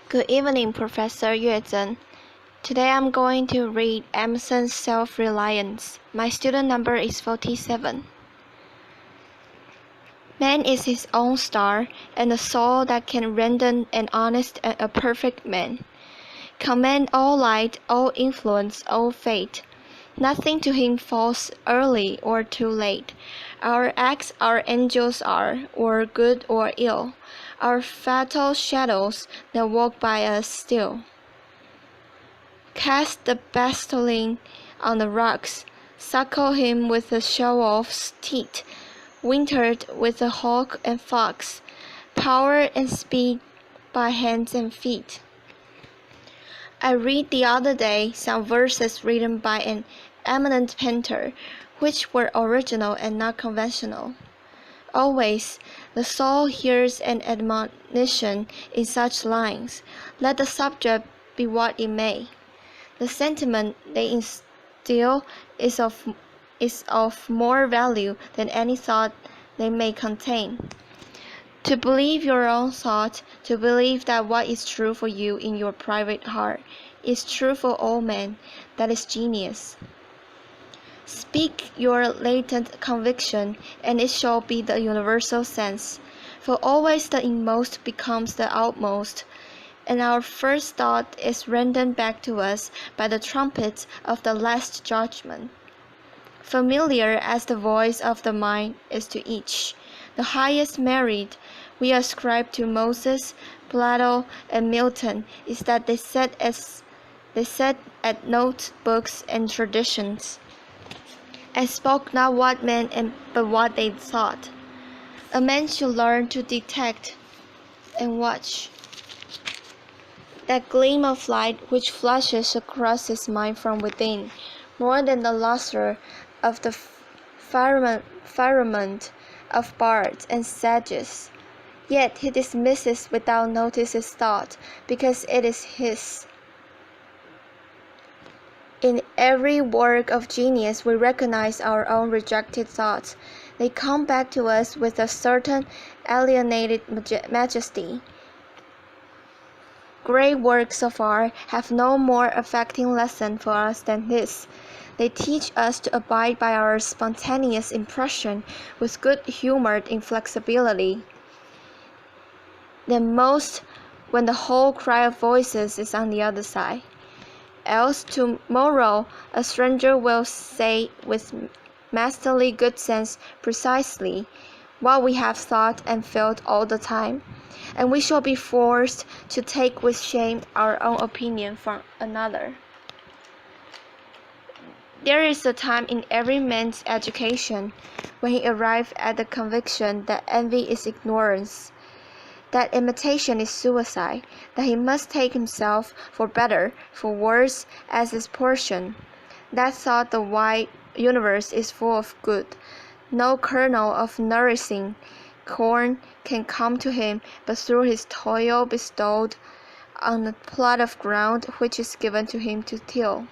Good evening, Professor Yue Zhen. Today I'm going to read Emerson's Self-Reliance. My student number is 47. Man is his own star, and the soul that can render an honest and a perfect man. Command all light, all influence, all fate. Nothing to him falls early or too late. Our acts our angels are, or good or ill, our fatal shadows that walk by us still. Cast the bastling on the rocks, suckle him with the show-off's teat, wintered with the hawk and fox, power and speed by hands and feet. I read the other day some verses written by an eminent painter, which were original and not conventional. Always, the soul hears an admonition in such lines, let the subject be what it may. The sentiment they instill is of more value than any thought they may contain. To believe your own thought, to believe that what is true for you in your private heart is true for all men, that is genius. Speak your latent conviction, and it shall be the universal sense, for always the inmost becomes the outmost, and our first thought is rendered back to us by the trumpet of the last judgment. Familiar as the voice of the mind is to each, the highest merit we ascribe to Moses, Plato, and Milton is that they set at note books and traditions, and spoke not what men but what they thought. A man should learn to detect and watch that gleam of light which flashes across his mind from within, more than the lustre of the firmament of bards and sages. Yet he dismisses without notice his thought, because it is his. In every work of genius we recognize our own rejected thoughts. They come back to us with a certain alienated majesty. Great works of art have no more affecting lesson for us than this. They teach us to abide by our spontaneous impression with good-humored inflexibility. Than most when the whole cry of voices is on the other side. Else tomorrow a stranger will say with masterly good sense precisely what we have thought and felt all the time, and we shall be forced to take with shame our own opinion from another. There is a time in every man's education when he arrives at the conviction that envy is ignorance, that imitation is suicide, that he must take himself for better, for worse, as his portion. That thought the wide universe is full of good. No kernel of nourishing corn can come to him but through his toil bestowed on the plot of ground which is given to him to till.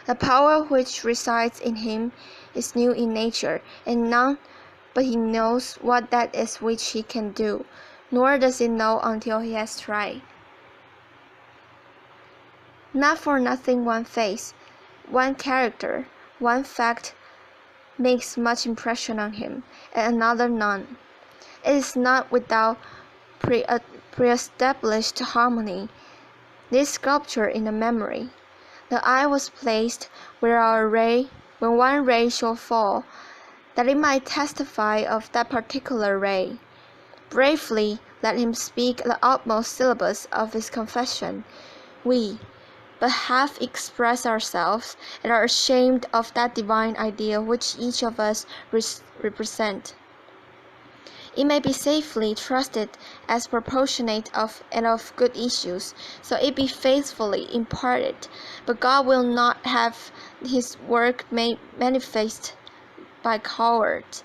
The power which resides in him is new in nature, and none but he knows what that is which he can do, nor does he know until he has tried. Not for nothing one face, one character, one fact makes much impression on him, and another none. It is not without pre-established harmony, this sculpture in the memory. The eye was placed where when one ray shall fall, that it might testify of that particular ray. Bravely let him speak the utmost syllables of his confession. We but half express ourselves, and are ashamed of that divine idea which each of us represent. It may be safely trusted as proportionate and of good issues, so it be faithfully imparted, but God will not have his work made manifest by cowards.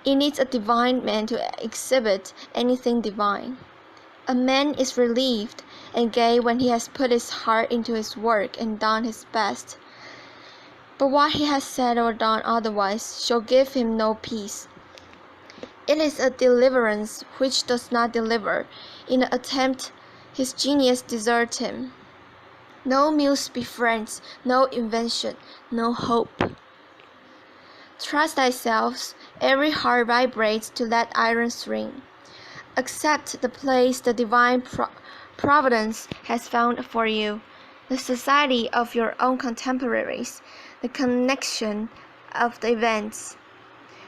It needs a divine man to exhibit anything divine. A man is relieved and gay when he has put his heart into his work and done his best. But what he has said or done otherwise shall give him no peace. It is a deliverance which does not deliver. In the attempt his genius deserts him. No muse befriends, no invention, no hope. Trust thyself, every heart vibrates to that iron string. Accept the place the divine providence has found for you, the society of your own contemporaries, the connection of the events.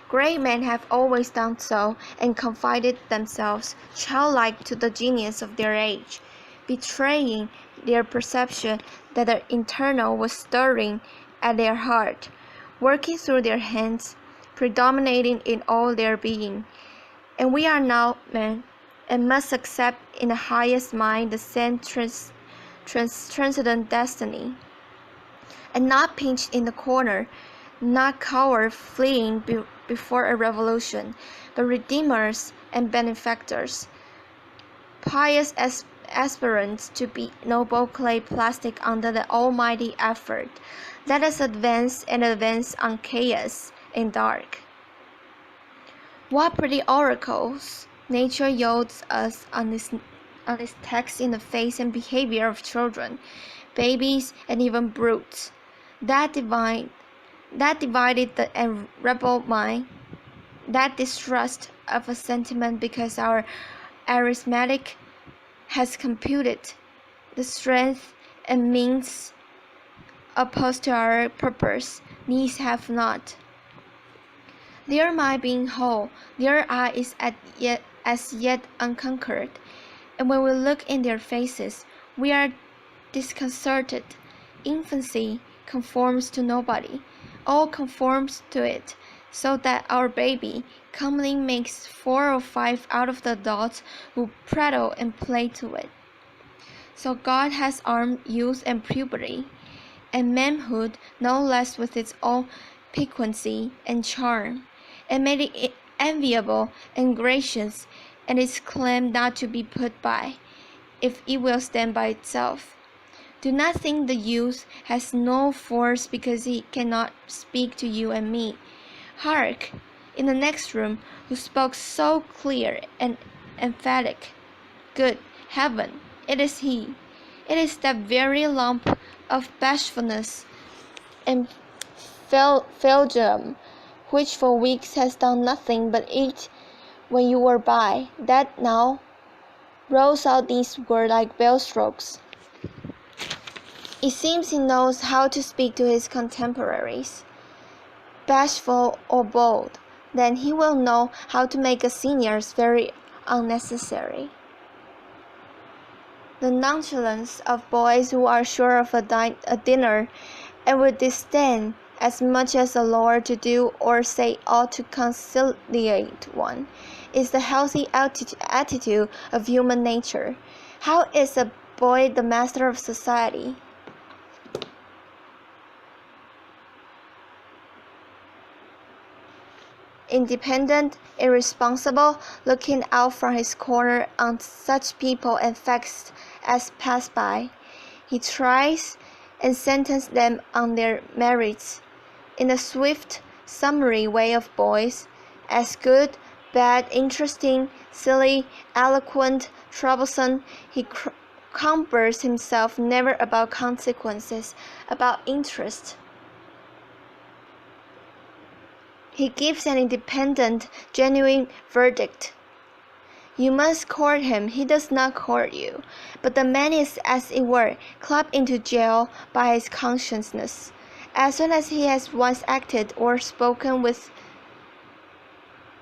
Great men have always done so and confided themselves childlike to the genius of their age, betraying their perception that the internal was stirring at their heart, working through their hands, predominating in all their being. And we are now men, and must accept in the highest mind the same transcendent destiny, and not pinched in the corner, not cowards fleeing before a revolution, but redeemers and benefactors, pious aspirants to be noble clay plastic under the almighty effort. Let us advance and advance on chaos and dark. What pretty oracles nature yields us on this text in the face and behavior of children, babies, and even brutes. That divided and rebel mind, that distrust of a sentiment because our arithmetic has computed the strength and means opposed to our purpose, needs have not. Their mind being whole, their eye is as yet unconquered, and when we look in their faces, we are disconcerted. Infancy conforms to nobody, all conforms to it, so that our baby commonly makes 4 or 5 out of the adults who prattle and play to it. So God has armed youth and puberty, and manhood no less with its own piquancy and charm, and made it enviable and gracious, and its claim not to be put by, if it will stand by itself. Do not think the youth has no force because he cannot speak to you and me. Hark! In the next room, who spoke so clear and emphatic. Good heaven, it is he. It is that very lump of bashfulness and phlegm, which for weeks has done nothing but eat when you were by, that now rolls out these words like bell strokes. It seems he knows how to speak to his contemporaries, bashful or bold. Then he will know how to make us seniors very unnecessary. The nonchalance of boys who are sure of a dinner, and would disdain as much as a lord to do or say ought to conciliate one, is the healthy attitude of human nature. How is a boy the master of society? Independent, irresponsible, looking out from his corner on such people and facts as pass by. He tries and sentences them on their merits, in the swift, summary way of boys, as good, bad, interesting, silly, eloquent, troublesome. He cumbers himself never about consequences, about interest. He gives an independent, genuine verdict. You must court him, he does not court you. But the man is, as it were, clapped into jail by his consciousness. As soon as he has once acted or spoken with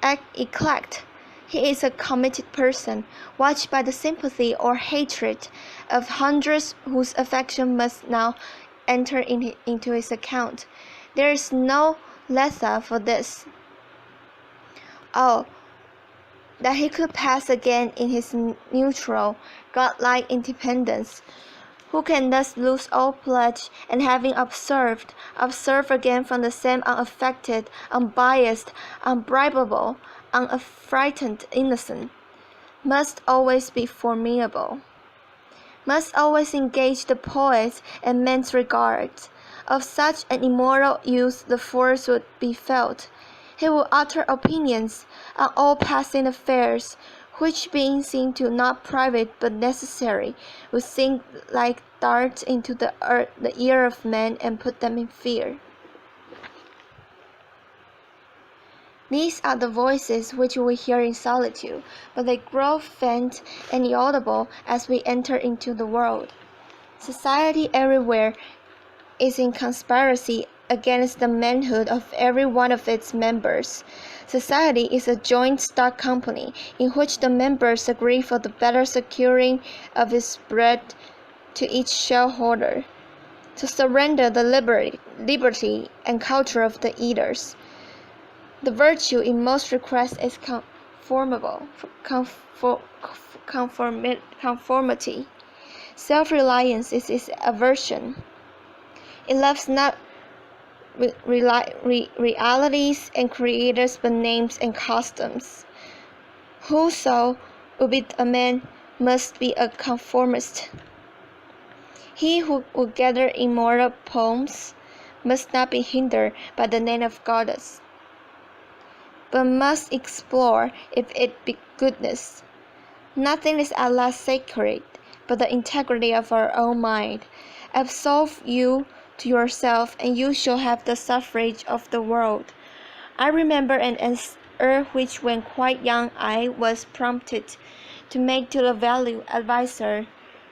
eclat, he is a committed person, watched by the sympathy or hatred of hundreds whose affection must now enter into his account. There is no Letha for this. Oh, that he could pass again in his neutral, godlike independence. Who can thus lose all pledge, and having observe again from the same unaffected, unbiased, unbribable, unaffrighted innocent, must always be formidable, must always engage the poet and men's regards. Of such an immortal youth the force would be felt. He will utter opinions on all passing affairs, which being seen to not private but necessary, would sink like darts into the ear of men and put them in fear. These are the voices which we hear in solitude, but they grow faint and inaudible as we enter into the world. Society everywhere is in conspiracy against the manhood of every one of its members. Society is a joint stock company in which the members agree for the better securing of its bread to each shareholder, to surrender the liberty and culture of the eaters. The virtue in most requests is conformity. Self-reliance is its aversion. It loves not realities and creators but names and customs. Whoso would be a man must be a conformist. He who would gather immortal poems must not be hindered by the name of goddess, but must explore if it be goodness. Nothing is at last sacred but the integrity of our own mind. Absolve you to yourself, and you shall have the suffrage of the world. I remember an answer which, when quite young, I was prompted to make to the value adviser,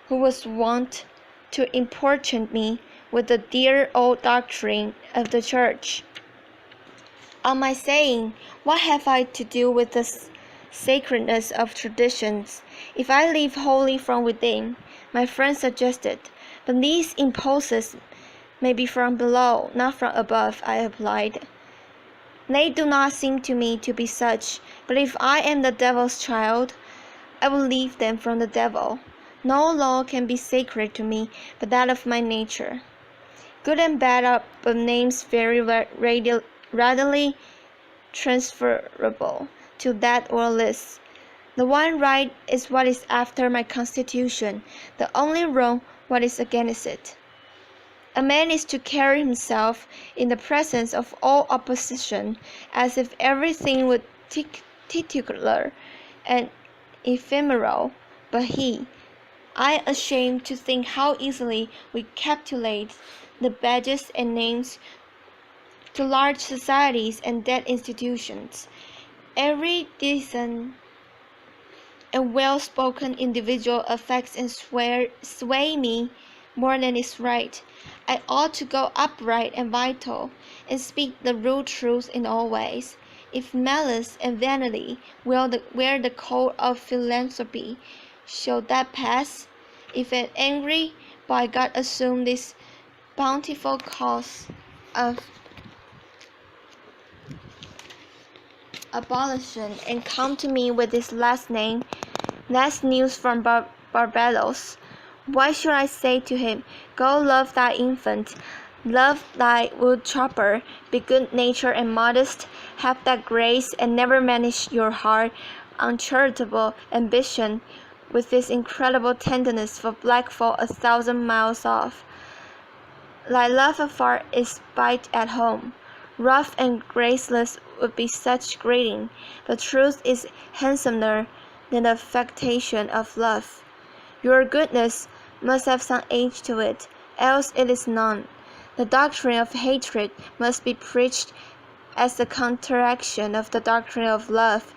who was wont to importune me with the dear old doctrine of the Church. On my saying, "What have I to do with the sacredness of traditions, if I live wholly from within?" my friend suggested, "But these impulses may be from below, not from above," I applied. "They do not seem to me to be such, but if I am the devil's child, I will leave them from the devil. No law can be sacred to me but that of my nature. Good and bad are but names very readily transferable to that or this. The one right is what is after my constitution, the only wrong what is against it. A man is to carry himself in the presence of all opposition as if everything were titular and ephemeral, but I am ashamed to think how easily we capitulate the badges and names to large societies and dead institutions. Every decent and well-spoken individual affects and sway me more than is right. I ought to go upright and vital, and speak the real truth in all ways. If malice and vanity wear the coat of philanthropy, shall that pass? If an angry by God assume this bountiful cause of abolition, and come to me with this last news from Barbados, why should I say to him, "Go love thy infant, love thy wood-chopper, be good-natured and modest, have that grace, and never manage your hard, uncharitable ambition with this incredible tenderness for black folk 1,000 miles off. Thy love afar is spite at home. Rough and graceless would be such greeting, but truth is handsomer than the affectation of love. Your goodness must have some age to it, else it is none. The doctrine of hatred must be preached as the counteraction of the doctrine of love,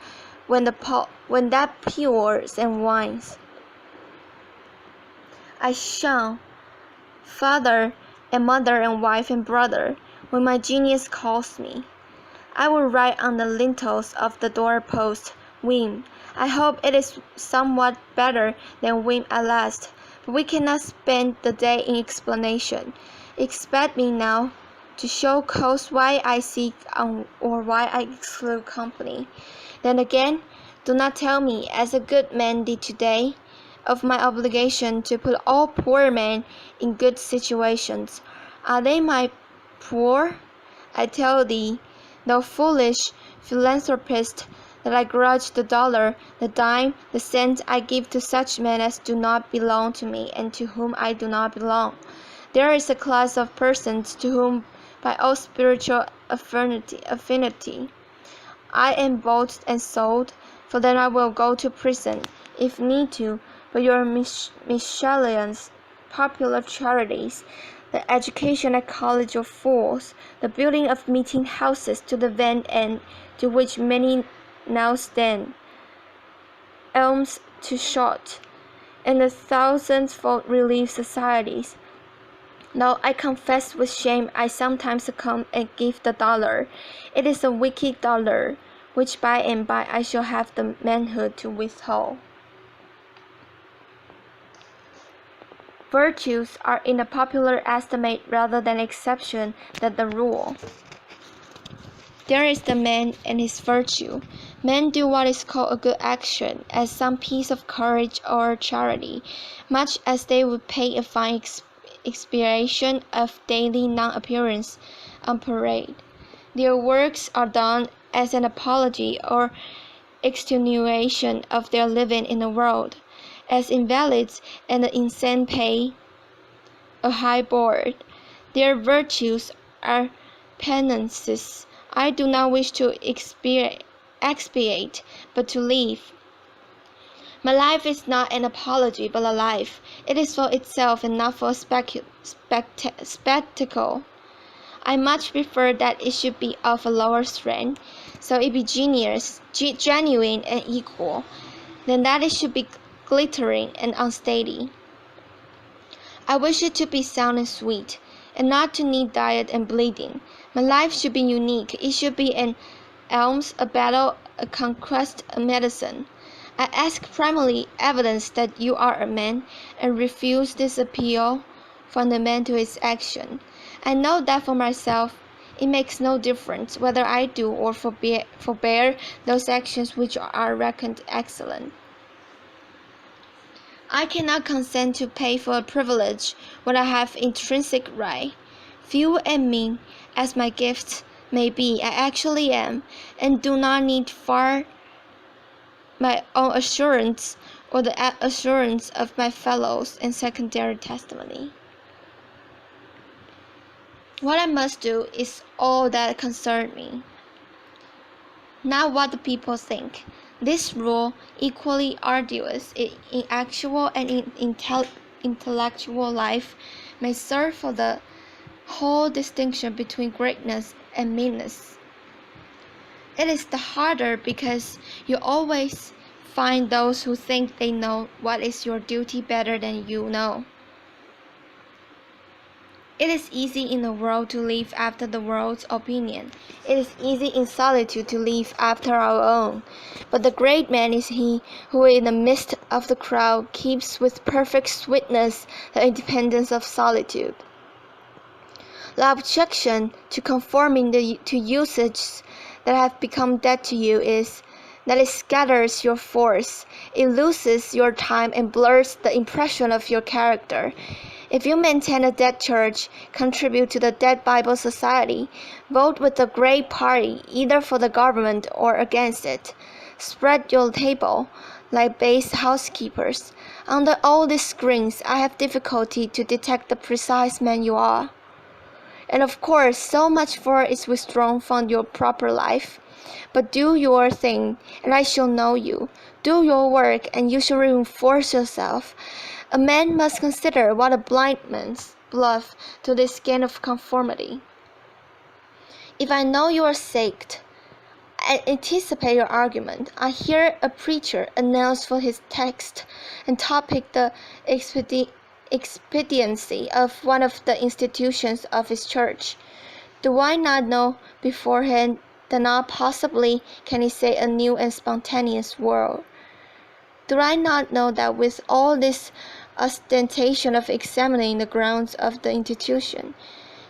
when that pures and wines. I shun father and mother and wife and brother when my genius calls me. I will write on the lintels of the door-post, whim. I hope it is somewhat better than whim at last, but we cannot spend the day in explanation. Expect me now to show cause why I seek or why I exclude company. Then again, do not tell me, as a good man did today, of my obligation to put all poor men in good situations. Are they my poor? I tell thee, thou foolish philanthropist, that I grudge the dollar, the dime, the cent I give to such men as do not belong to me and to whom I do not belong. There is a class of persons to whom, by all spiritual affinity, I am bought and sold, for then I will go to prison, if need to, but your miscellaneous popular charities, the education at college of fools, the building of meeting houses to the vain end to which many now stand, alms to short, and the thousandfold relief societies. Now I confess with shame I sometimes succumb and give the dollar. It is a wicked dollar, which by and by I shall have the manhood to withhold. Virtues are in the popular estimate rather than exception than the rule. There is the man and his virtue. Men do what is called a good action, as some piece of courage or charity, much as they would pay a fine expiation of daily non-appearance on parade. Their works are done as an apology or extenuation of their living in the world, as invalids and the insane pay a high board. Their virtues are penances. I do not wish to expiate, but to live. My life is not an apology, but a life. It is for itself and not for spectacle. I much prefer that it should be of a lower strength, so it be genuine and equal, than that it should be glittering and unsteady. I wish it to be sound and sweet, and not to need diet and bleeding. My life should be unique. It should be an alms, a battle, a conquest, a medicine. I ask primarily evidence that you are a man, and refuse this appeal from the man to his action. I know that for myself it makes no difference whether I do or forbear those actions which are reckoned excellent. I cannot consent to pay for a privilege when I have intrinsic right. Few and mean as my gifts may be, I actually am, and do not need far my own assurance or the assurance of my fellows and secondary testimony. What I must do is all that concerns me, not what the people think. This rule, equally arduous in actual and in intellectual life, may serve for the whole distinction between greatness and meanness. It is the harder because you always find those who think they know what is your duty better than you know. It is easy in the world to live after the world's opinion. It is easy in solitude to live after our own. But the great man is he who in the midst of the crowd keeps with perfect sweetness the independence of solitude. The objection to conforming to usages that have become dead to you is that it scatters your force, it loses your time and blurs the impression of your character. If you maintain a dead church, contribute to the dead Bible Society, vote with the great party either for the government or against it, spread your table like base housekeepers. Under all these screens, I have difficulty to detect the precise man you are. And of course, so much for it is withdrawn from your proper life. But do your thing, and I shall know you. Do your work, and you shall reinforce yourself. A man must consider what a blind man's bluff to this gain of conformity. If I know you are saved, I anticipate your argument. I hear a preacher announce for his text and topic the expediency of one of the institutions of his church. Do I not know beforehand that not possibly can he say a new and spontaneous word? Do I not know that with all this ostentation of examining the grounds of the institution,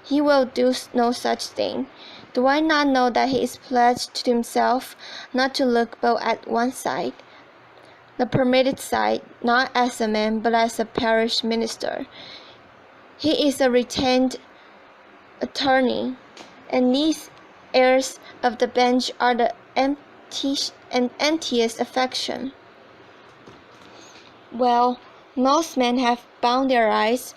he will do no such thing? Do I not know that he is pledged to himself not to look but at one side, the permitted side, not as a man but as a parish minister? He is a retained attorney, and these heirs of the bench are the emptiest affection. Well, most men have bound their eyes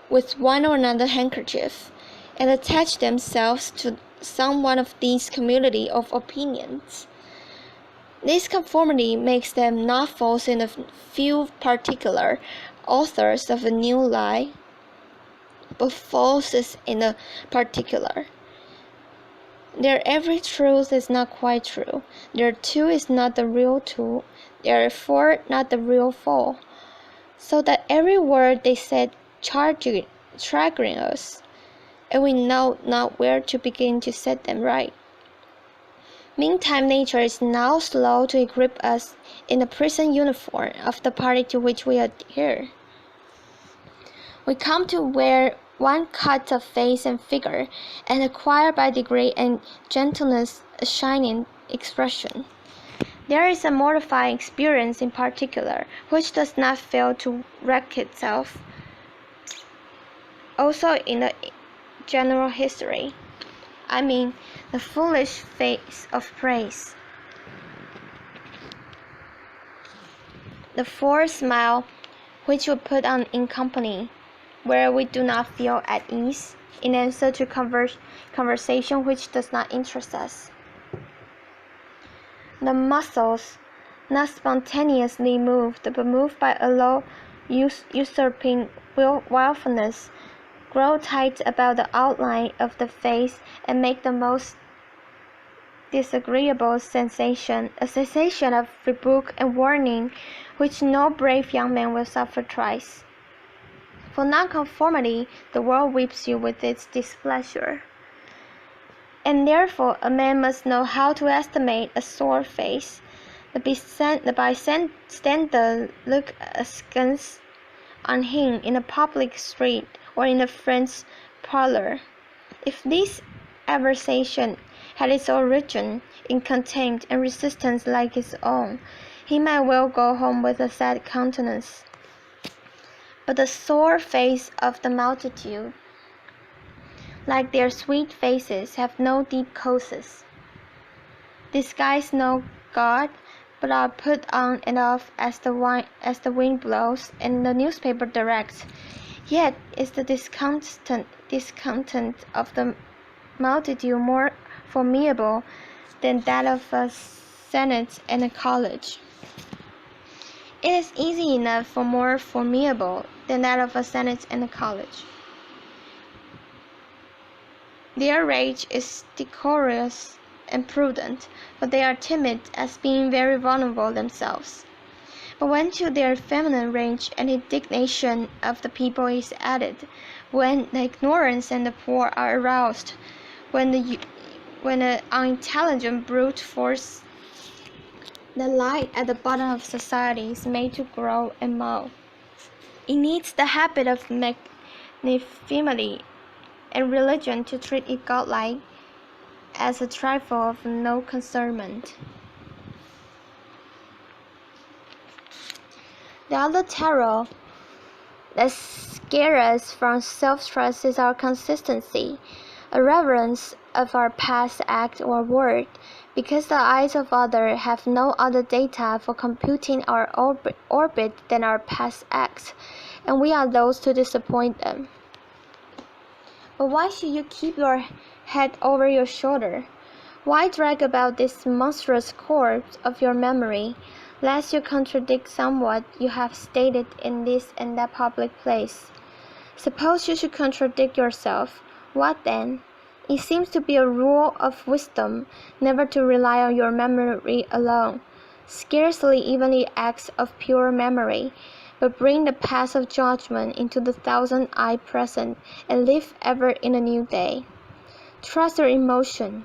with one or another handkerchief, and attached themselves to some one of these community of opinions. This conformity makes them not false in a few particular authors of a new lie, but false in a particular. Their every truth is not quite true. Their two is not the real two. Their four not the real four. So that every word they said triggering us, and we know not where to begin to set them right. Meantime, nature is now slow to equip us in the prison uniform of the party to which we adhere. We come to wear one cut of face and figure, and acquire by degree and gentleness a shining expression. There is a mortifying experience in particular, which does not fail to wreak itself also in the general history. I mean, the foolish face of praise. The forced smile which we put on in company, where we do not feel at ease, in answer to conversation which does not interest us. The muscles, not spontaneously moved, but moved by a low, usurping willfulness, grow tight about the outline of the face and make the most disagreeable sensation, a sensation of rebuke and warning which no brave young man will suffer twice. For nonconformity, the world weeps you with its displeasure. And therefore a man must know how to estimate a sore face. The bystander look askance on him in a public street or in a friend's parlor. If this aversion had its origin in contempt and resistance like his own, he might well go home with a sad countenance. But the sore face of the multitude, like their sweet faces, have no deep causes, disguise no guard, but are put on and off as the wind blows and the newspaper directs. Yet is the discontent of the multitude more formidable than that of a senate and a college. It is easy enough for more formidable than that of a senate and a college. Their rage is decorous and prudent, but they are timid as being very vulnerable themselves. But when to their feminine rage and indignation of the people is added, when the ignorance and the poor are aroused, when the unintelligent brute force, the light at the bottom of society is made to grow and mow. It needs the habit of magnanimity and religion to treat it godlike as a trifle of no concernment. The other terror that scares us from self-trust is our consistency, a reverence of our past act or word, because the eyes of others have no other data for computing our orbit than our past acts, and we are those to disappoint them. But why should you keep your head over your shoulder? Why drag about this monstrous corpse of your memory, lest you contradict somewhat you have stated in this and that public place? Suppose you should contradict yourself, what then? It seems to be a rule of wisdom never to rely on your memory alone, scarcely even the acts of pure memory, but bring the past of judgment into the thousand-eyed present, and live ever in a new day. Trust your emotion.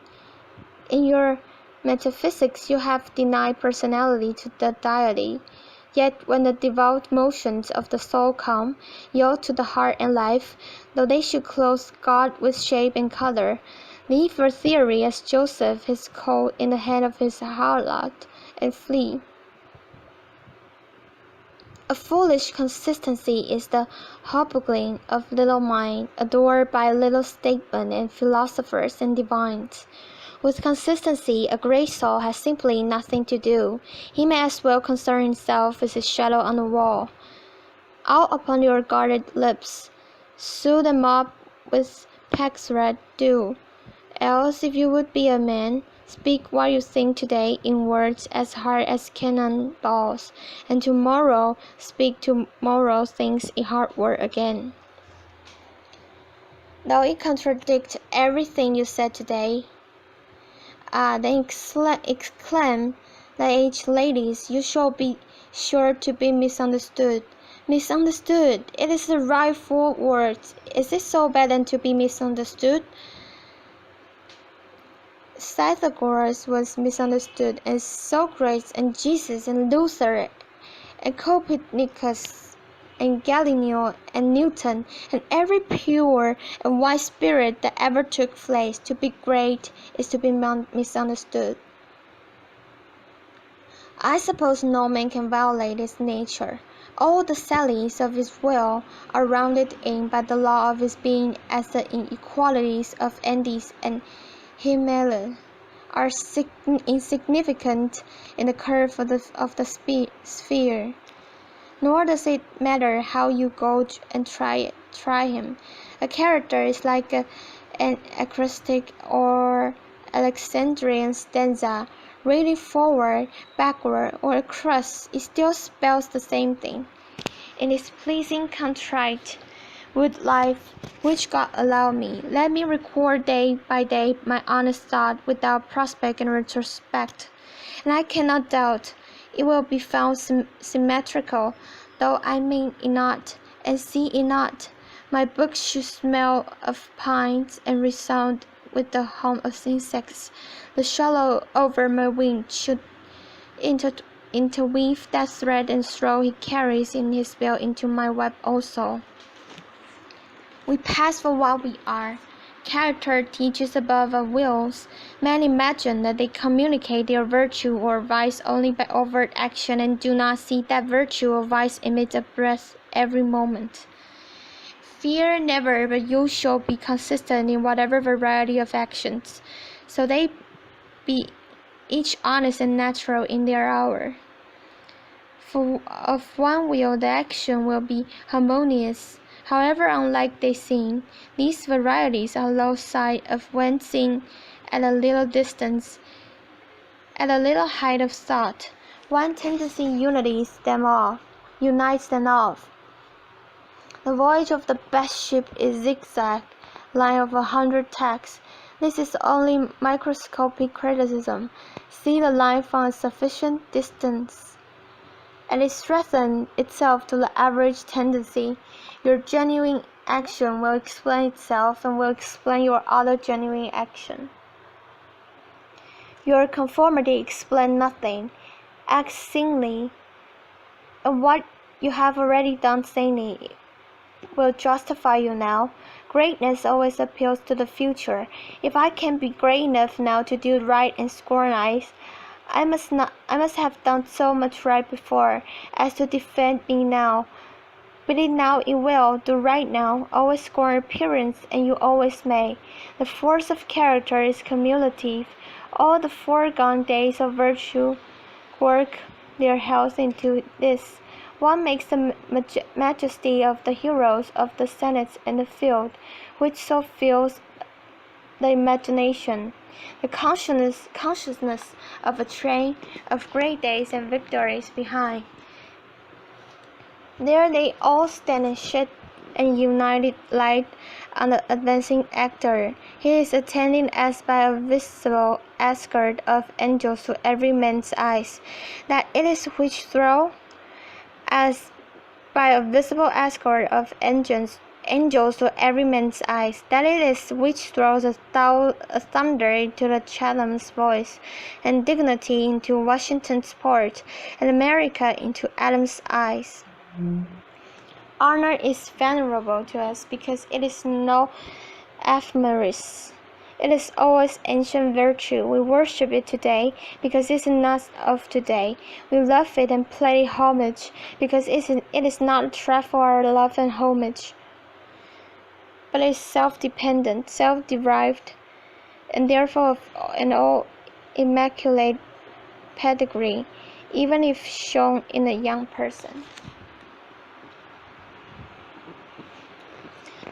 In your metaphysics you have denied personality to the deity, yet when the devout motions of the soul come, yield to the heart and life, though they should clothe God with shape and color, leave your theory as Joseph his coat in the hand of his harlot, and flee. A foolish consistency is the hobgoblin of little mind, adored by little statesmen and philosophers and divines. With consistency, a great soul has simply nothing to do. He may as well concern himself with his shadow on the wall. Out upon your guarded lips, sew them up with pack's red dew. Else, if you would be a man, Speak what you think today in words as hard as cannon balls, and tomorrow speak tomorrow things in hard words again. Though it contradicts everything you said today, then exclaim, the aged ladies, you shall be sure to be misunderstood. Misunderstood! It is the rightful word. Is it so bad than to be misunderstood? Pythagoras was misunderstood, and Socrates, and Jesus, and Luther, and Copernicus, and Galileo, and Newton, and every pure and wise spirit that ever took place. To be great is to be misunderstood. I suppose no man can violate his nature. All the sallies of his will are rounded in by the law of his being, as the inequalities of Andes and Himalaya are insignificant in the curve of the sphere. Nor does it matter how you go and try him. A character is like an acrostic or Alexandrian stanza, reading forward, backward, or across. It still spells the same thing. In this pleasing contrite wood life which God allow me, let me record day by day my honest thought without prospect and retrospect, and I cannot doubt it will be found symmetrical, though I mean it not, and see it not. My book should smell of pines and resound with the hum of insects. The swallow over my wing should interweave that thread and throw he carries in his bill into my web also. We pass for what we are. Character teaches above our wills. Men imagine that they communicate their virtue or vice only by overt action, and do not see that virtue or vice emits a breath every moment. Fear never, but you shall be consistent in whatever variety of actions, so they be each honest and natural in their hour. For of one will the action will be harmonious, however unlike they seem. These varieties are lost sight of when seen at a little distance, at a little height of thought. One tendency unites them all. The voyage of the best ship is zigzag line of 100 tacks. This is only microscopic criticism. See the line from a sufficient distance, and it strengthens itself to the average tendency. Your genuine action will explain itself and will explain your other genuine action. Your conformity explains nothing. Act sanely, and what you have already done sanely will justify you now. Greatness always appeals to the future. If I can be great enough now to do right and score nice, I must have done so much right before as to defend me now. But it now it will do right now, always score appearance, and you always may. The force of character is cumulative. All the foregone days of virtue work their health into this. One makes the majesty of the heroes of the Senate and the field, which so fills the imagination, the consciousness of a train of great days and victories behind. There they all stand and shed a united light on the advancing actor. He is attending as by a visible escort of angels to every man's eyes. That it is which throw, as by a visible escort of angels to every man's eyes, that it is which throws a thunder into the Chatham's voice, and dignity into Washington's port, and America into Adam's eyes. Honor is venerable to us because it is no ephemeris. It is always ancient virtue. We worship it today because it is not of today. We love it and pay homage because it is not a trap for our love and homage, but it is self-dependent, self-derived, and therefore of an all immaculate pedigree, even if shown in a young person.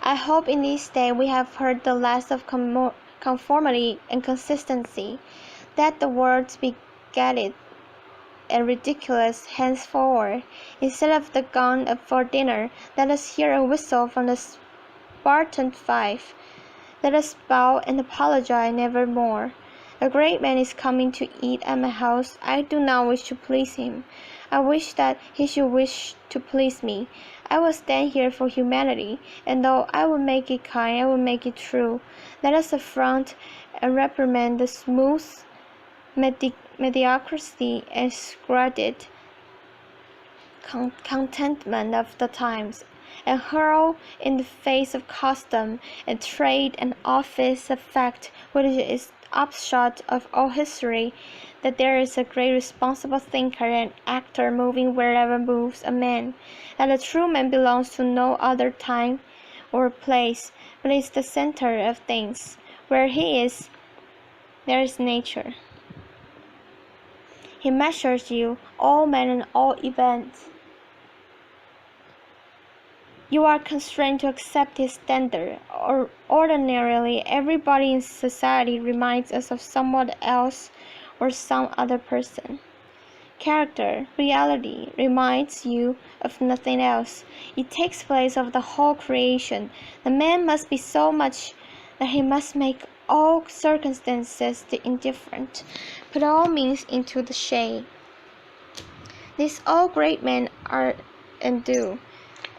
I hope in this day we have heard the last of conformity and consistency. Let the words be gilded and ridiculous henceforward. Instead of the gun for dinner, let us hear a whistle from the Spartan fife. Let us bow and apologize nevermore. A great man is coming to eat at my house. I do not wish to please him. I wish that he should wish to please me. I will stand here for humanity, and though I will make it kind, I will make it true. Let us affront and reprimand the smooth mediocrity and scurrid contentment of the times, and hurl in the face of custom and trade and office a fact which is upshot of all history, that there is a great responsible thinker and actor moving wherever moves a man, that a true man belongs to no other time or place, but is the center of things. Where he is, there is nature. He measures you, all men and all events. You are constrained to accept his standard. Ordinarily, everybody in society reminds us of someone else or some other person. Character, reality, reminds you of nothing else. It takes place of the whole creation. The man must be so much that he must make all circumstances indifferent, put all means into the shade. These all great men are and do.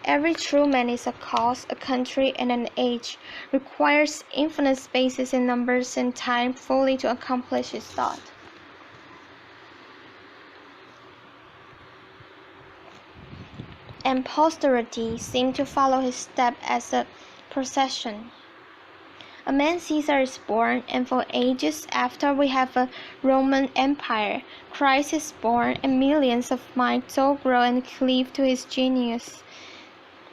Every true man is a cause, a country, and an age, requires infinite spaces and numbers and time fully to accomplish his thought. And posterity seem to follow his step as a procession. A man Caesar is born, and for ages after we have a Roman Empire, Christ is born, and millions of minds so grow and cleave to his genius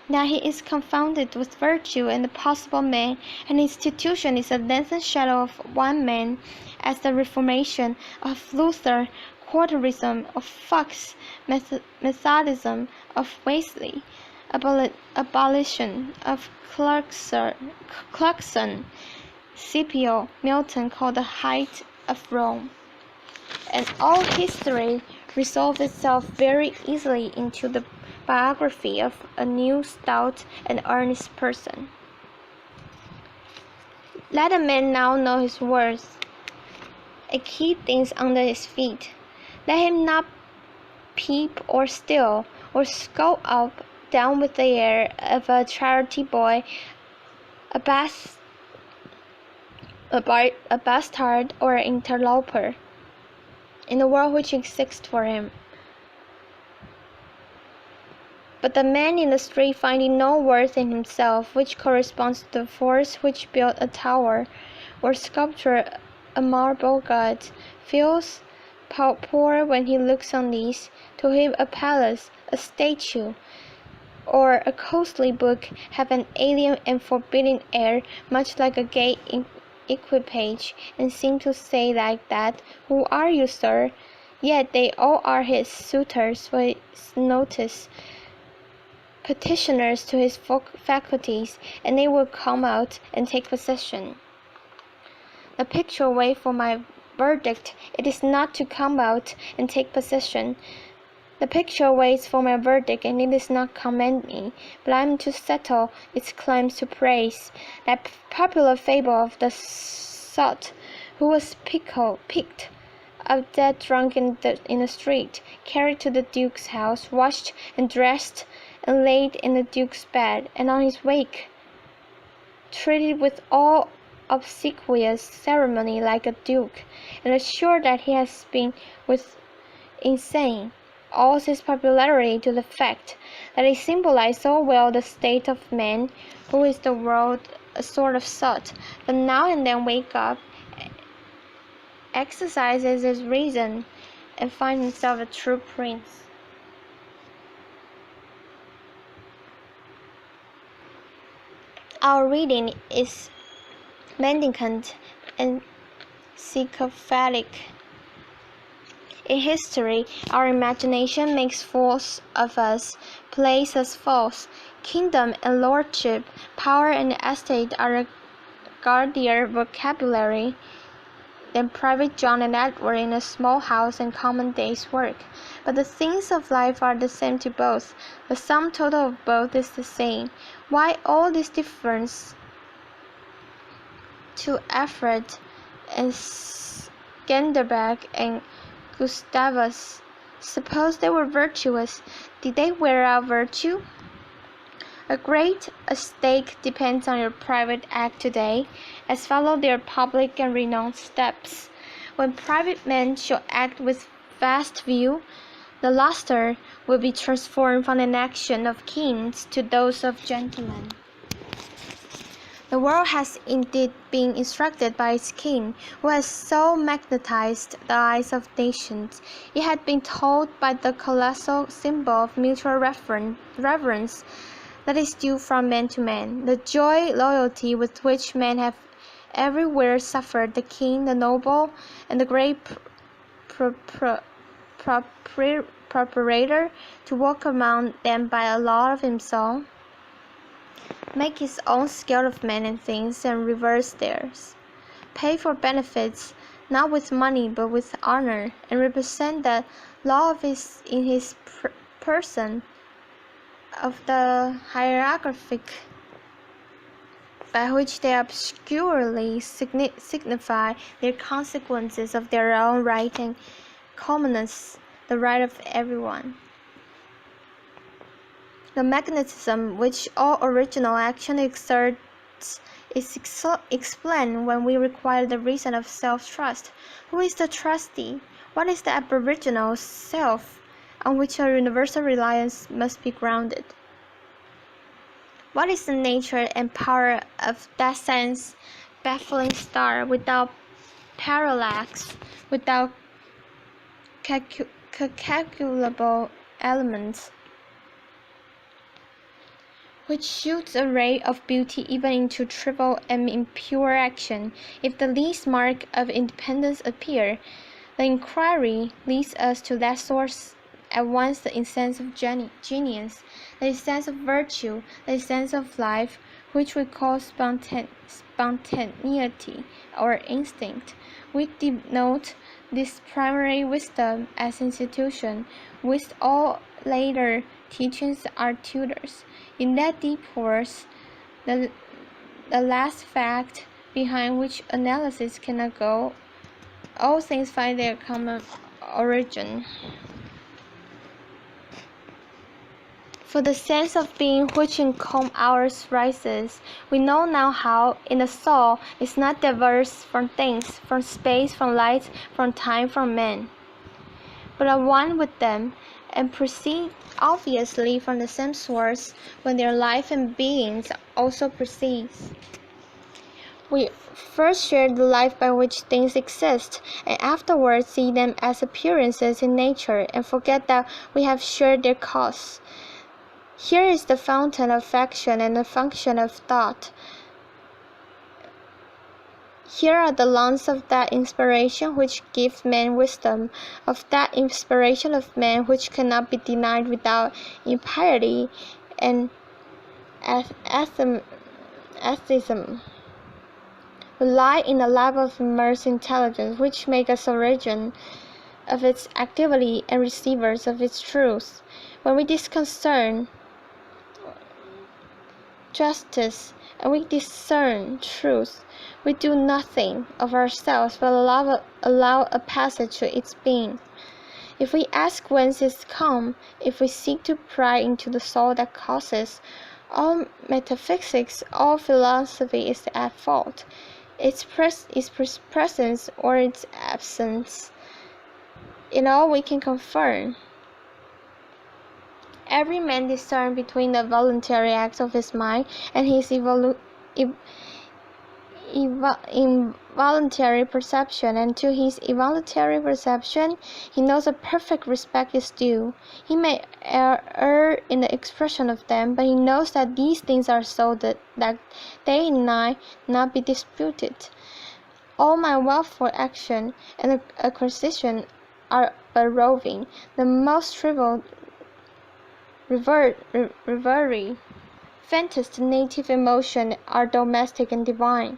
that he is confounded with virtue and the possible man, and institution is a lengthened shadow of one man, as the Reformation of Luther, Quarterism of Fox, Methodism of Wesley, abolition of Clarkson, Scipio, Milton called the height of Rome. And all history resolved itself very easily into the biography of a new, stout, and earnest person. Let a man now know his worth and keep things under his feet. Let him not peep or steal or skulk up down with the air of a charity boy, a bastard or an interloper in the world which exists for him. But the man in the street, finding no worth in himself which corresponds to the force which built a tower or sculptured a marble god, feels poor when he looks on these. To him a palace, a statue, or a costly book have an alien and forbidding air, much like a gay equipage, and seem to say like that, "Who are you, sir?" Yet they all are his suitors for his notice, petitioners to his faculties, and they will come out and take possession. The picture waits for my verdict. It is not to come out and take possession. The picture waits for my verdict, and it does not commend me, but I am to settle its claims to praise. That popular fable of the sot who was picked up dead drunk in the street, carried to the Duke's house, washed and dressed, and laid in the Duke's bed, and on his wake treated with all obsequious ceremony like a duke, and assured that he has been with insane, owes his popularity to the fact that it symbolized so well the state of man, who is the world a sort of sot, but now and then wake up, exercises his reason, and finds himself a true prince. Our reading is mendicant and sycophantic. In history, our imagination makes fools of us, plays us false. Kingdom and lordship, power and estate are a guardian vocabulary. than Private John and Edward in a small house and common day's work. But the things of life are the same to both. The sum total of both is the same. Why all this difference to Alfred and Skanderbeg and Gustavus? Suppose they were virtuous, did they wear out virtue? A great stake depends on your private act today, as follow their public and renowned steps. When private men shall act with vast view, the lustre will be transformed from an action of kings to those of gentlemen. The world has indeed been instructed by its king, who has so magnetized the eyes of nations. It had been told by the colossal symbol of mutual reverence that is due from man to man. The joy, loyalty with which men have everywhere suffered the king, the noble, and the great procurator to walk among them by a law of himself, make his own scale of men and things, and reverse theirs, pay for benefits not with money but with honor, and represent the law of in his person of the hieroglyphic by which they obscurely signify their consequences of their own right and commonness, the right of everyone. The magnetism which all original action exerts is explained when we require the reason of self-trust. Who is the trustee? What is the aboriginal self on which a universal reliance must be grounded? What is the nature and power of that sense baffling star without parallax, without calculable elements, which shoots a ray of beauty even into trivial and impure action? If the least mark of independence appear, the inquiry leads us to that source at once, the essence of genius, the essence of virtue, the essence of life, which we call spontaneity or instinct. We denote this primary wisdom as institution, with all later teachings are tutors. In that deep force, the last fact behind which analysis cannot go, all things find their common origin. For the sense of being which in calm hours rises, we know now how, in the soul, is not diverse from things, from space, from light, from time, from men, but are one with them, and proceed obviously from the same source when their life and beings also proceeds. We first share the life by which things exist, and afterwards see them as appearances in nature, and forget that we have shared their cause. Here is the fountain of action and the function of thought. Here are the lungs of that inspiration which gives man wisdom, of that inspiration of man which cannot be denied without impiety and atheism. We lie in the lap of immersed intelligence, which make us origin of its activity and receivers of its truth. When we discern justice and we discern truth, we do nothing of ourselves but allow a passage to its being. If we ask whence it comes, if we seek to pry into the soul that causes, all metaphysics, all philosophy is at fault. Its presence or its absence, in all we can confirm. Every man discerns between the voluntary acts of his mind and his involuntary perception, and to his involuntary perception he knows a perfect respect is due. He may err in the expression of them, but he knows that these things are so that they not be disputed. All my willful action and acquisition are but roving. The most trivial reverie, fantasy, native emotion are domestic and divine.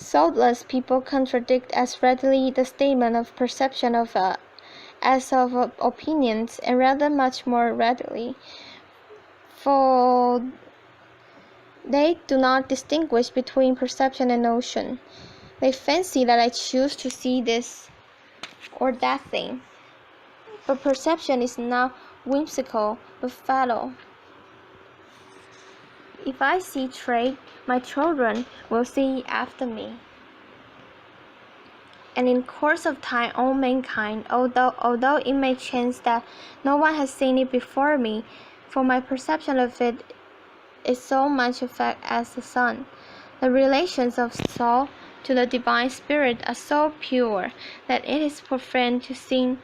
Thoughtless people contradict as readily the statement of perception as of opinions, and rather much more readily, for they do not distinguish between perception and notion. They fancy that I choose to see this or that thing, but perception is not whimsical but fatal. If I see trade, my children will see after me. And in course of time, all mankind, although it may chance that no one has seen it before me, for my perception of it is so much effect as the sun. The relations of soul to the divine spirit are so pure that it is profane to seek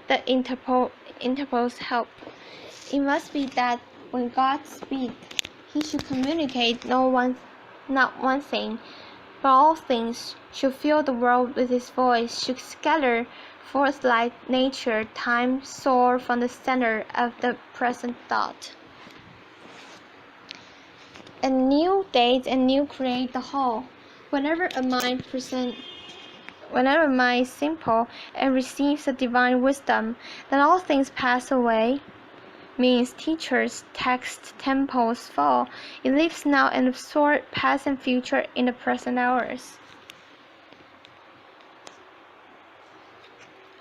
the interposed help. It must be that when God speaks, he should communicate not one thing, but all things, should fill the world with his voice, should scatter forth like nature, time soar from the center of the present thought. And new date and new create the whole. Whenever a mind is simple and receives the divine wisdom, then all things pass away. Means teachers, text, temples fall. It lives now and absorbs past and future in the present hours.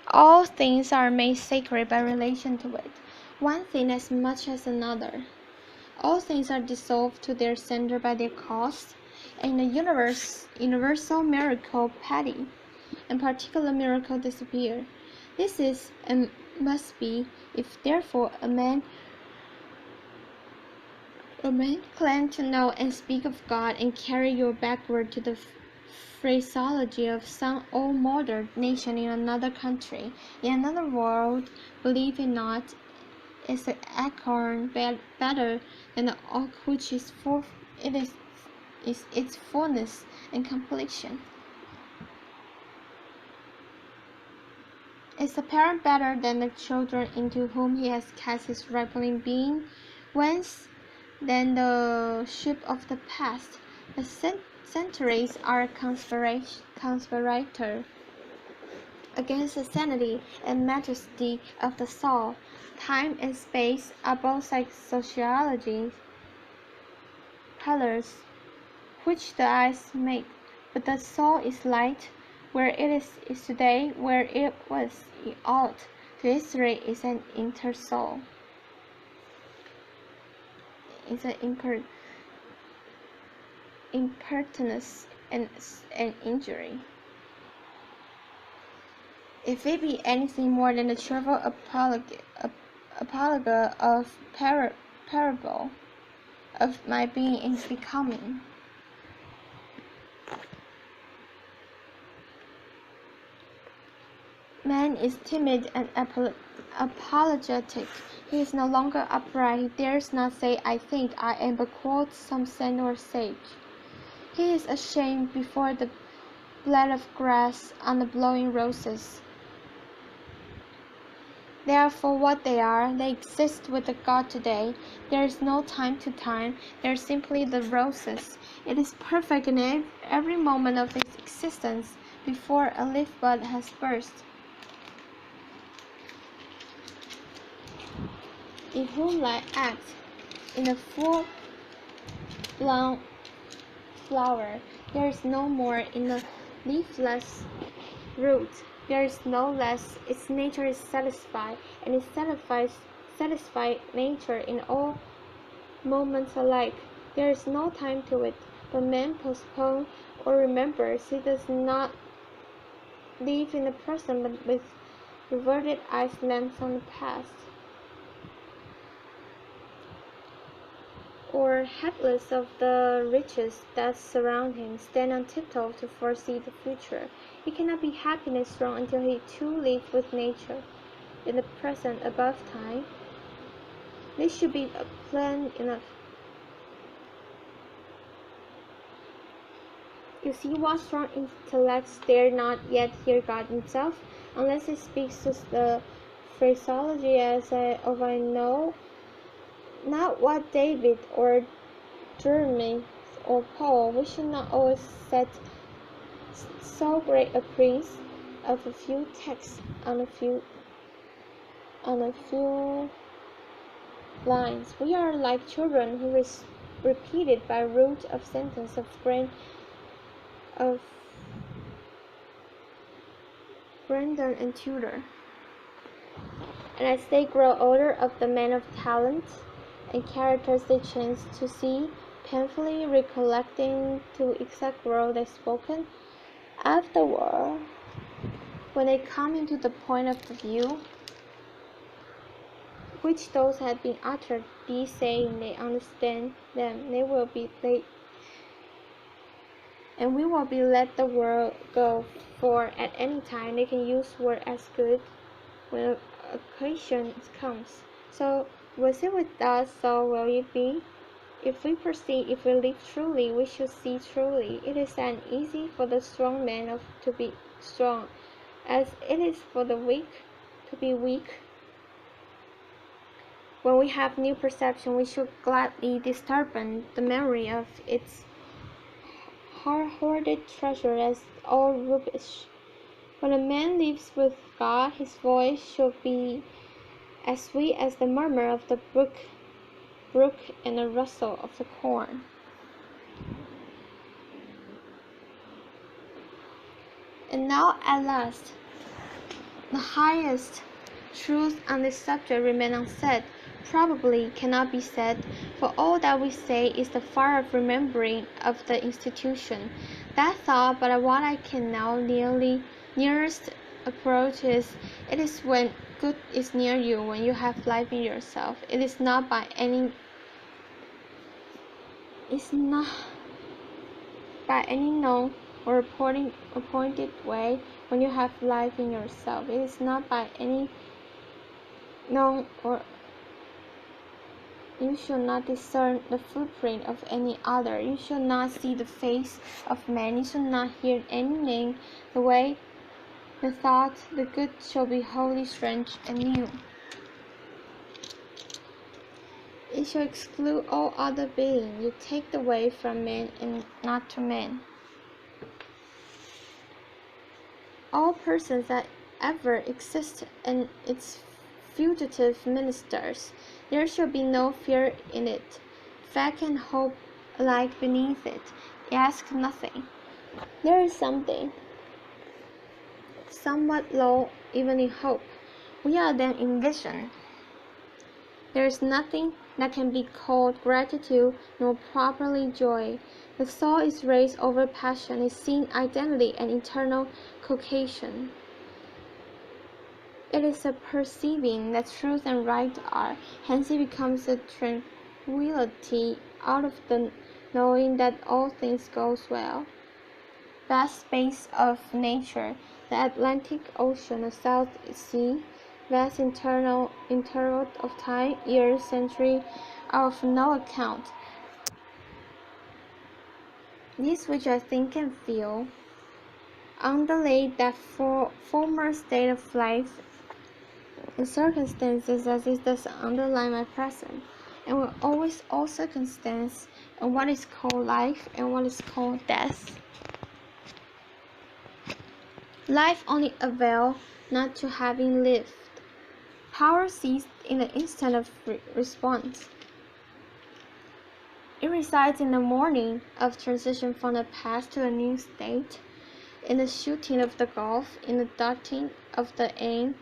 All things are made sacred by relation to it, one thing as much as another. All things are dissolved to their center by their cause, and the universal miracle petty, and particular miracle disappear. This is and must be, if therefore a man claim to know and speak of God and carry you backward to the phraseology of some old modern nation in another country, in another world, believe it not, is the acorn better than the oak which is its fullness and completion? Is the parent better than the children into whom he has cast his ripening being? Whence then the ship of the past? The centuries are conspirator against the sanity and majesty of the soul. Time and space are both like sociology colors which the eyes make, but the soul is light. Where it is today, where it was, it ought. The history is an intersoul. It's an impertinence and injury. If it be anything more than a trivial apology of parable of my being is becoming. Man is timid and apologetic. He is no longer upright. He dares not say, I think I am, but quotes some saint or sage. He is ashamed before the blade of grass on the blowing roses. They are for what they are. They exist with the God today. There is no time to time. They are simply the roses. It is perfect in every moment of its existence before a leaf bud has burst. In whom I act in a full blown flower, there is no more in the leafless root. There is no less. Its nature is satisfied, and it satisfied nature in all moments alike. There is no time to it, but man postpones or remembers. He does not live in the present, but with reverted eyes lamps on the past. Or heedless of the riches that surround him, stand on tiptoe to foresee the future. He cannot be happy and strong until he too lives with nature, in the present above time. This should be plain enough. You see what strong intellects dare not yet hear God himself, unless he speaks to the phraseology of I know not what David or Jeremiah or power, we should not always set so great a price of a few texts on a few lines. We are like children who repeated by rote of sentence of Grandon and Tudor. And as they grow older of the men of talent and characters they chance to see, painfully recollecting to exact word they spoken, afterward, when they come into the point of the view, which those had been uttered, these saying they understand them, they will be late, and we will be let the world go, for at any time they can use word as good when occasion comes. So was it with us, so will it be? If we proceed, if we live truly, we shall see truly. It is then easy for the strong man to be strong, as it is for the weak to be weak. When we have new perception, we should gladly disturb the memory of its hoarded treasure as all rubbish. When a man lives with God, his voice should be as sweet as the murmur of the brook and the rustle of the corn. And now at last, the highest truth on this subject remains unsaid, probably cannot be said, for all that we say is the far of remembering of the institution. That thought, but what I can now nearest approach is, it is when good is near you, when you have life in yourself. It is not by any known or appointed way when you have life in yourself. It is not by any known or you should not discern the footprint of any other. You should not see the face of man. You should not hear any name. The way, the thought, the good shall be wholly strange and new. It shall exclude all other being. You take the way from man and not to man. All persons that ever exist and its fugitive ministers, there shall be no fear in it. Fact and hope alike beneath it. Ask nothing. There is something somewhat low even in hope. We are then in vision. There is nothing that can be called gratitude nor properly joy. The soul is raised over passion, is seen identity and eternal cohesion. It is a perceiving that truth and right are, hence it becomes a tranquility out of the knowing that all things goes well. Vast space of nature, the Atlantic Ocean, the South Sea, vast interval of time, years, century, are of no account. This which I think and feel underlay that former state of life and circumstances as it does underlie my present, and will always all circumstance and what is called life and what is called death. Life only avail not to having lived. Power ceased in the instant of response. It resides in the morning of transition from the past to a new state, in the shooting of the gulf, in the darting of the aim.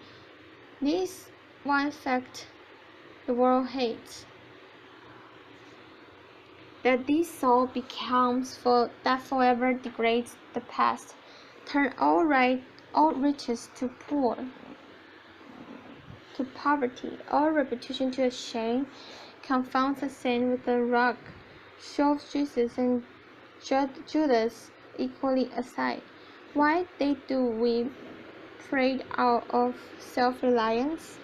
This one fact the world hates, that this soul becomes that forever degrades the past, turn all riches to poor, to poverty, all reputation to a shame, confounds the saint with the rock, shoves Jesus and Judas equally aside. Why they do we prayed out of self-reliance?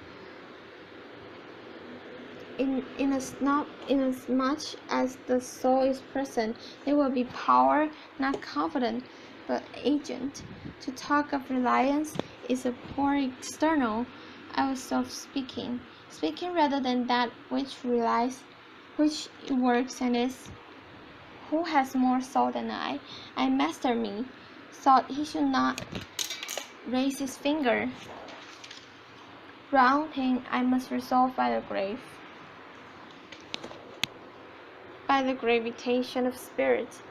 Inasmuch as the soul is present, there will be power, not confident, but agent. To talk of reliance is a poor external, I was self-speaking, speaking rather than that which relies, which works and is Who has more soul than I? And master me thought he should not raise his finger. Round him I must resolve by the grave, by the gravitation of spirit.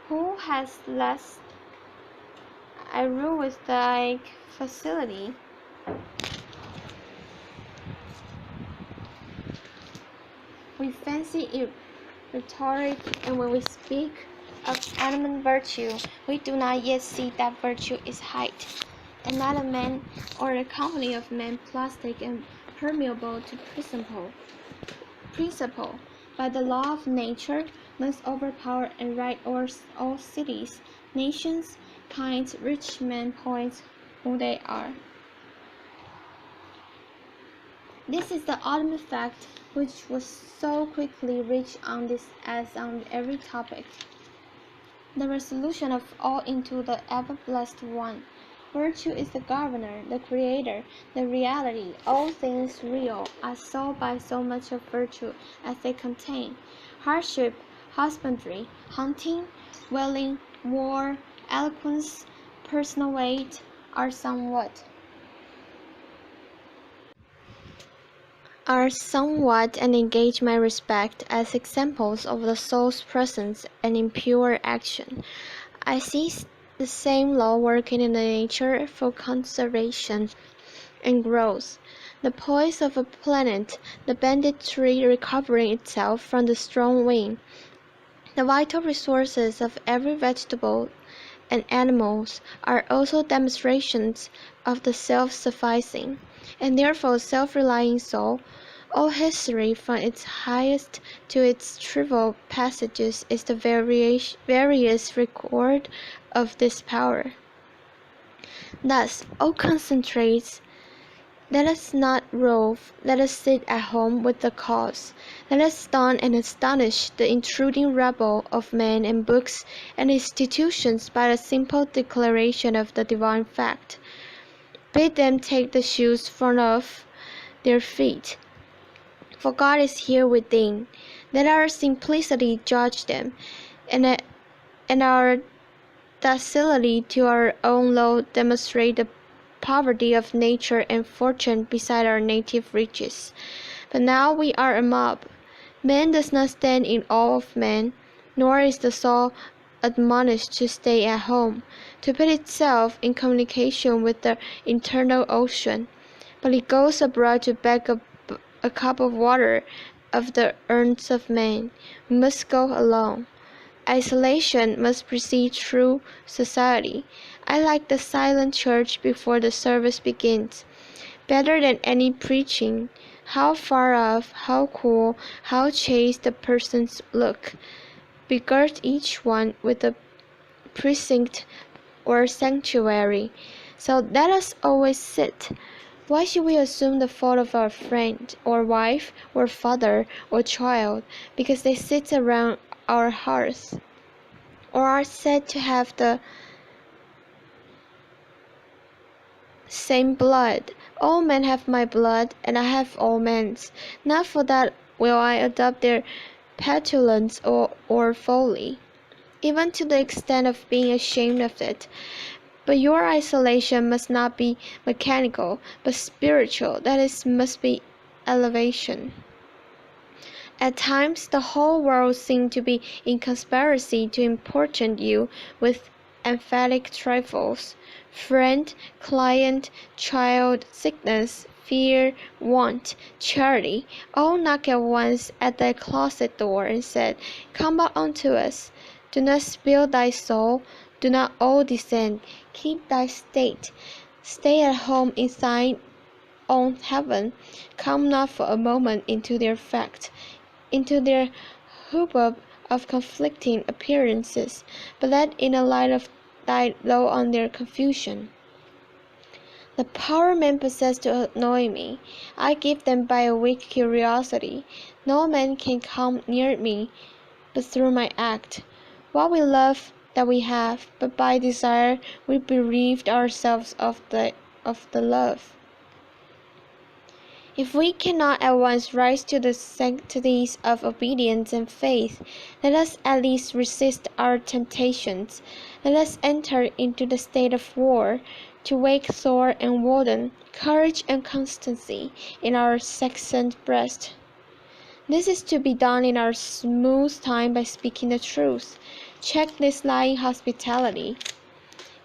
Who has less? I rule with like facility. We fancy it rhetoric, and when we speak of animal virtue, we do not yet see that virtue is height, and not a man or a company of men plastic and permeable to principle, but the law of nature must overpower and right o'er all cities, nations, kinds, rich men points who they are. This is the ultimate fact which was so quickly reached on this as on every topic. The resolution of all into the ever-blessed one. Virtue is the governor, the creator, the reality. All things real are sold by so much of virtue as they contain. Hardship, husbandry, hunting, whaling, war, eloquence, personal weight are somewhat and engage my respect as examples of the soul's presence and impure action. I see the same law working in the nature for conservation and growth. The poise of a planet, the bended tree recovering itself from the strong wind, the vital resources of every vegetable and animals are also demonstrations of the self-sufficing, and therefore self-relying soul. All history, from its highest to its trivial passages, is the various record of this power. Thus, O concentrates, let us not rove, let us sit at home with the cause. Let us stun and astonish the intruding rabble of men and books and institutions by the simple declaration of the divine fact. Bid them take the shoes from off their feet, for God is here within. Let our simplicity judge them, and our docility to our own law demonstrate the poverty of nature and fortune beside our native riches. But now we are a mob. Man does not stand in awe of man, nor is the soul admonished to stay at home, to put itself in communication with the internal ocean, but it goes abroad to beg a cup of water of the urns of men. We must go alone. Isolation must precede true society. I like the silent church before the service begins, better than any preaching. How far off, how cool, how chaste the persons look, begirt each one with a precinct or sanctuary. So let us always sit. Why should we assume the fault of our friend, or wife, or father, or child, because they sit around our hearth, or are said to have the same blood? All men have my blood, and I have all men's. Not for that will I adopt their petulance or folly, even to the extent of being ashamed of it. But your isolation must not be mechanical, but spiritual. That is, must be elevation. At times the whole world seemed to be in conspiracy to importune you with emphatic trifles. Friend, client, child, sickness, fear, want, charity, all knocked at once at thy closet door and said, Come out unto us. Do not spill thy soul. Do not all descend. Keep thy state. Stay at home in thine own heaven. Come not for a moment into their fact, into their hubbub of conflicting appearances, but let in a light of thy low on their confusion. The power men possess to annoy me, I give them by a weak curiosity. No man can come near me but through my act. What we love that we have, but by desire we bereaved ourselves of the love. If we cannot at once rise to the sanctities of obedience and faith, let us at least resist our temptations. Let us enter into the state of war, to wake Thor and Woden, courage and constancy in our Saxon breast. This is to be done in our smooth time by speaking the truth. Check this lying hospitality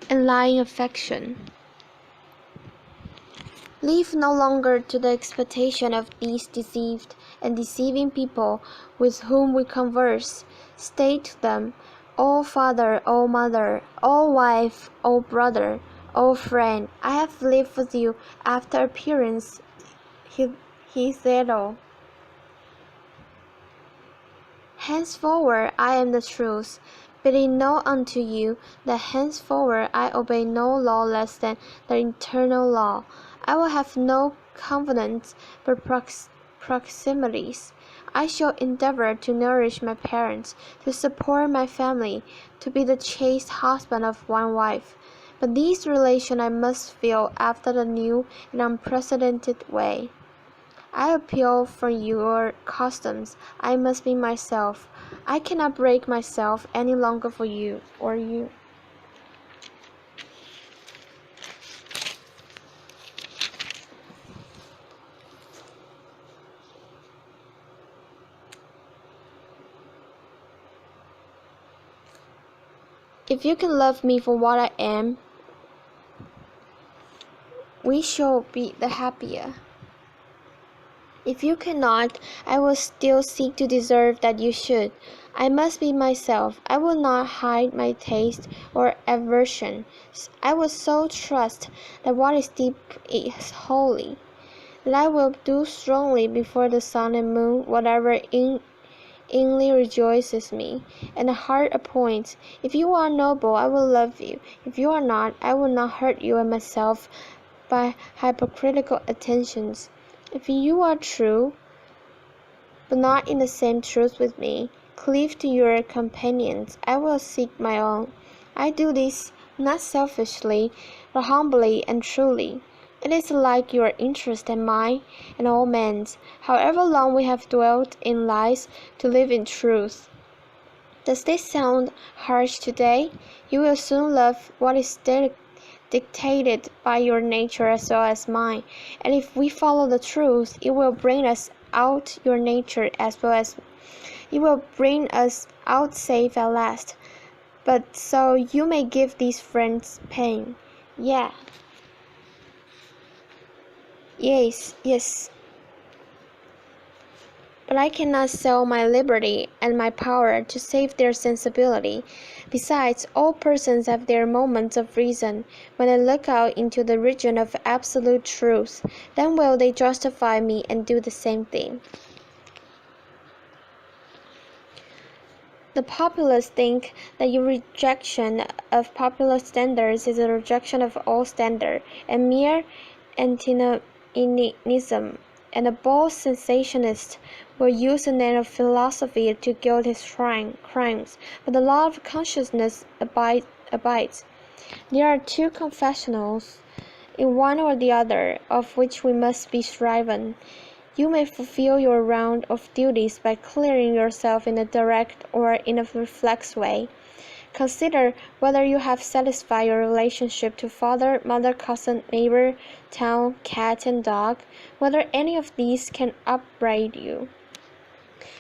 and lying affection. Leave no longer to the expectation of these deceived and deceiving people with whom we converse. State to them, O father, O mother, O wife, O brother, O friend, I have lived with you after appearance hitherto. Henceforward I am the truth. Be it known unto you that henceforward I obey no law less than the eternal law. I will have no covenants but proximities. I shall endeavor to nourish my parents, to support my family, to be the chaste husband of one wife. But these relations I must fill after the new and unprecedented way. I appeal from your customs. I must be myself. I cannot break myself any longer for you or you. If you can love me for what I am, we shall be the happier. If you cannot, I will still seek to deserve that you should. I must be myself. I will not hide my taste or aversion. I will so trust that what is deep is holy, that I will do strongly before the sun and moon whatever inly rejoices me, and the heart appoints. If you are noble, I will love you. If you are not, I will not hurt you and myself by hypocritical attentions. If you are true, but not in the same truth with me, cleave to your companions. I will seek my own. I do this not selfishly, but humbly and truly. It is alike your interest and mine, and all men's, however long we have dwelt in lies, to live in truth. Does this sound harsh today? You will soon love what is dictated by your nature as well as mine, and if we follow the truth, it will bring us out your nature as well as it will bring us out safe at last. But so you may give these friends pain. Yes. But I cannot sell my liberty and my power to save their sensibility. Besides, all persons have their moments of reason. When they look out into the region of absolute truth, then will they justify me and do the same thing. The populace think that your rejection of popular standards is a rejection of all standard, and mere antinomianism, and a bold sensationalist will use the name of philosophy to gild his crimes, but the law of consciousness abides. There are two confessionals, in one or the other, of which we must be shriven. You may fulfill your round of duties by clearing yourself in a direct or in a reflex way. Consider whether you have satisfied your relationship to father, mother, cousin, neighbor, town, cat, and dog, whether any of these can upbraid you.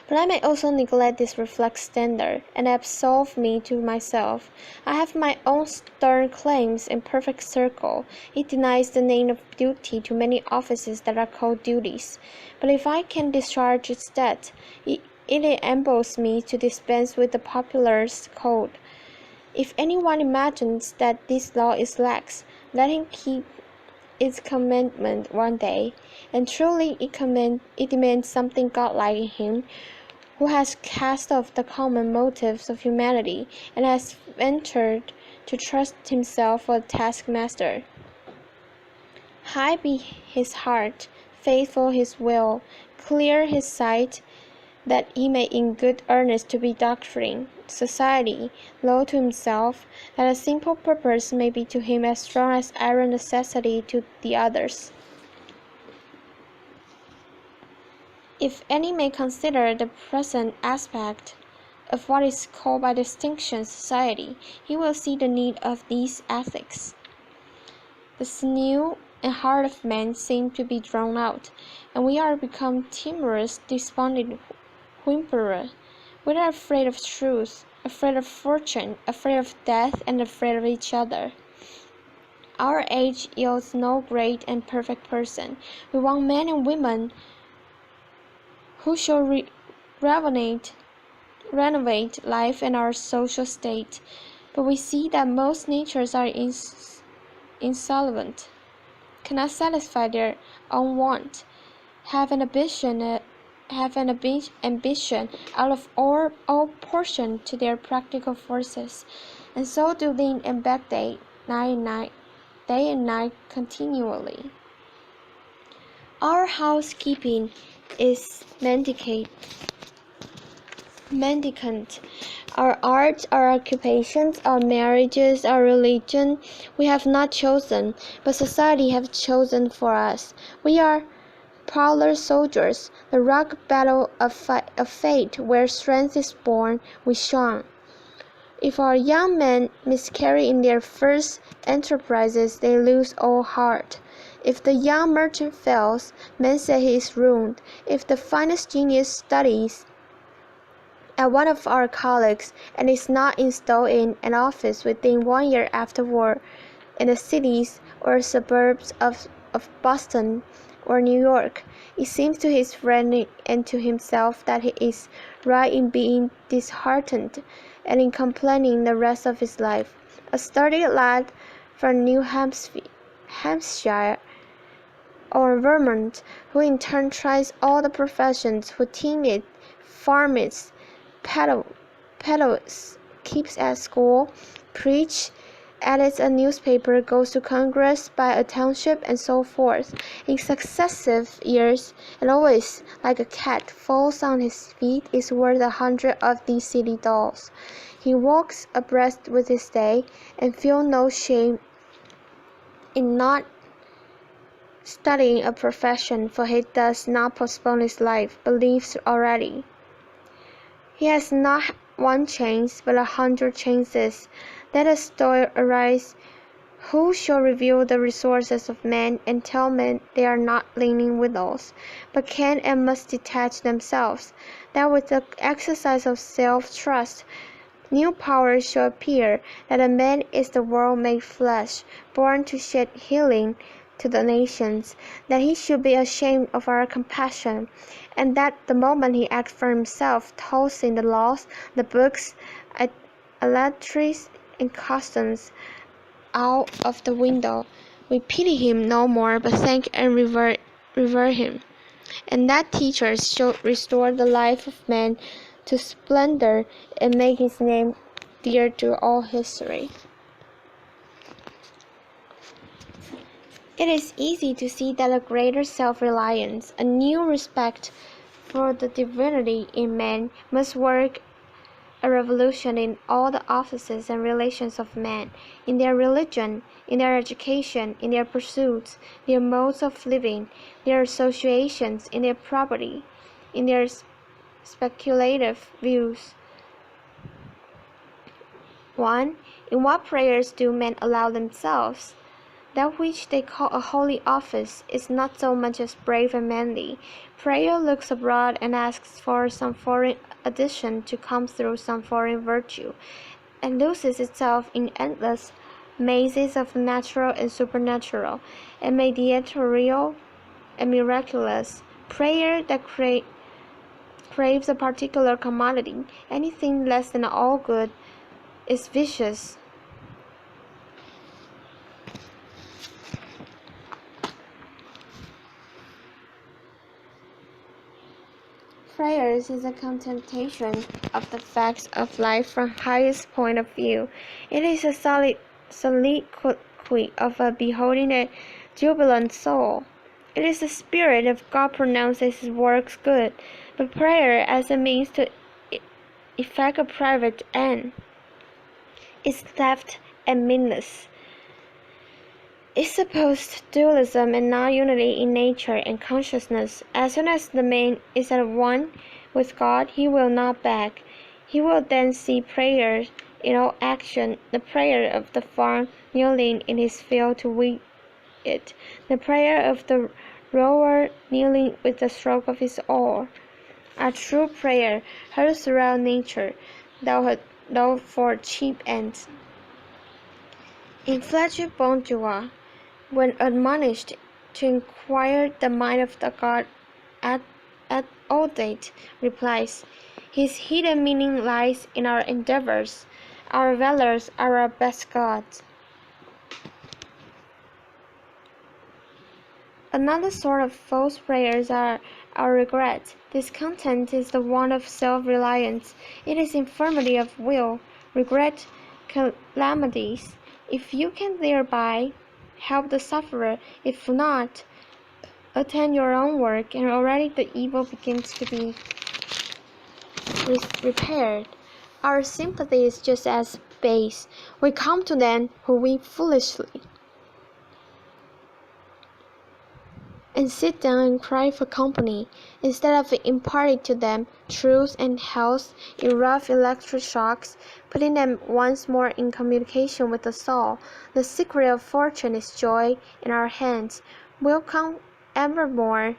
But I may also neglect this reflex standard, and absolve me to myself. I have my own stern claims in perfect circle. It denies the name of duty to many offices that are called duties. But if I can discharge its debt, it enables me to dispense with the popular's code. If anyone imagines that this law is lax, let him keep its commandment one day, and truly it demands something godlike in him, who has cast off the common motives of humanity, and has ventured to trust himself for a taskmaster. High be his heart, faithful his will, clear his sight, that he may in good earnest to be doctrine, society, low to himself, that a simple purpose may be to him as strong as iron necessity to the others. If any may consider the present aspect of what is called by distinction society, he will see the need of these ethics. The sinew and heart of man seem to be drawn out, and we are become timorous, despondent whimperers. We are afraid of truth, afraid of fortune, afraid of death, and afraid of each other. Our age yields no great and perfect person. We want men and women who shall renovate life and our social state. But we see that most natures are insolvent, cannot satisfy their own want, have an ambition out of all portion to their practical forces, and so do lean and back day and night continually. Our housekeeping is mendicant. Our art, our occupations, our marriages, our religion, we have not chosen, but society have chosen for us. We are parlor soldiers, the rock battle of fate, where strength is born, we shun. If our young men miscarry in their first enterprises, they lose all heart. If the young merchant fails, men say he is ruined. If the finest genius studies at one of our colleges and is not installed in an office within 1 year afterward in the cities or suburbs of Boston or New York, it seems to his friend and to himself that he is right in being disheartened and in complaining the rest of his life. A sturdy lad from New Hampshire or Vermont, who in turn tries all the professions, who timid, farmers, peddlers, keeps at school, preach, edits a newspaper, goes to Congress, buys a township, and so forth, in successive years, and always, like a cat, falls on his feet, is worth 100 of these city dolls. He walks abreast with his day, and feels no shame in not studying a profession, for he does not postpone his life, but lives already. He has not one chance, but 100 chances. Let a story arise. Who shall reveal the resources of men and tell men they are not leaning widows, but can and must detach themselves, that with the exercise of self-trust, new powers shall appear, that a man is the world made flesh, born to shed healing to the nations, that he should be ashamed of our compassion, and that the moment he acts for himself, tossing the laws, the books, idolatries, and customs out of the window, we pity him no more, but thank and revere him, and that teachers should restore the life of man to splendor and make his name dear to all history. It is easy to see that a greater self-reliance, a new respect for the divinity in man, must work a revolution in all the offices and relations of men, in their religion, in their education, in their pursuits, their modes of living, their associations, in their property, in their speculative views. 1. In what prayers do men allow themselves? That which they call a holy office is not so much as brave and manly. Prayer looks abroad and asks for some foreign addition to come through some foreign virtue, and loses itself in endless mazes of natural and supernatural, and mediatorial and miraculous. Prayer that craves a particular commodity, anything less than all good, is vicious. Prayers is a contemplation of the facts of life from highest point of view. It is a soliloquy of a beholding a jubilant soul. It is the Spirit of God pronounces His works good, but prayer as a means to effect a private end is theft and meanness. It supposed dualism and not unity in nature and consciousness. As soon as the man is at one with God, he will not beg. He will then see prayer in all action, the prayer of the farm kneeling in his field to weed it, the prayer of the rower kneeling with the stroke of his oar. A true prayer hurls around nature, though for cheap ends. In Fletcher Bourgeois, when admonished to inquire the mind of the God at all date, replies, His hidden meaning lies in our endeavors. Our valors are our best gods. Another sort of false prayers are our regret. Discontent is the one of self-reliance. It is infirmity of will. Regret calamities. If you can thereby help the sufferer, if not, attend your own work, and already the evil begins to be repaired. Our sympathy is just as base. We come to them who weep foolishly, and sit down and cry for company, instead of imparting to them truth and health in rough electric shocks, putting them once more in communication with the soul. The secret of fortune is joy in our hands. Will come evermore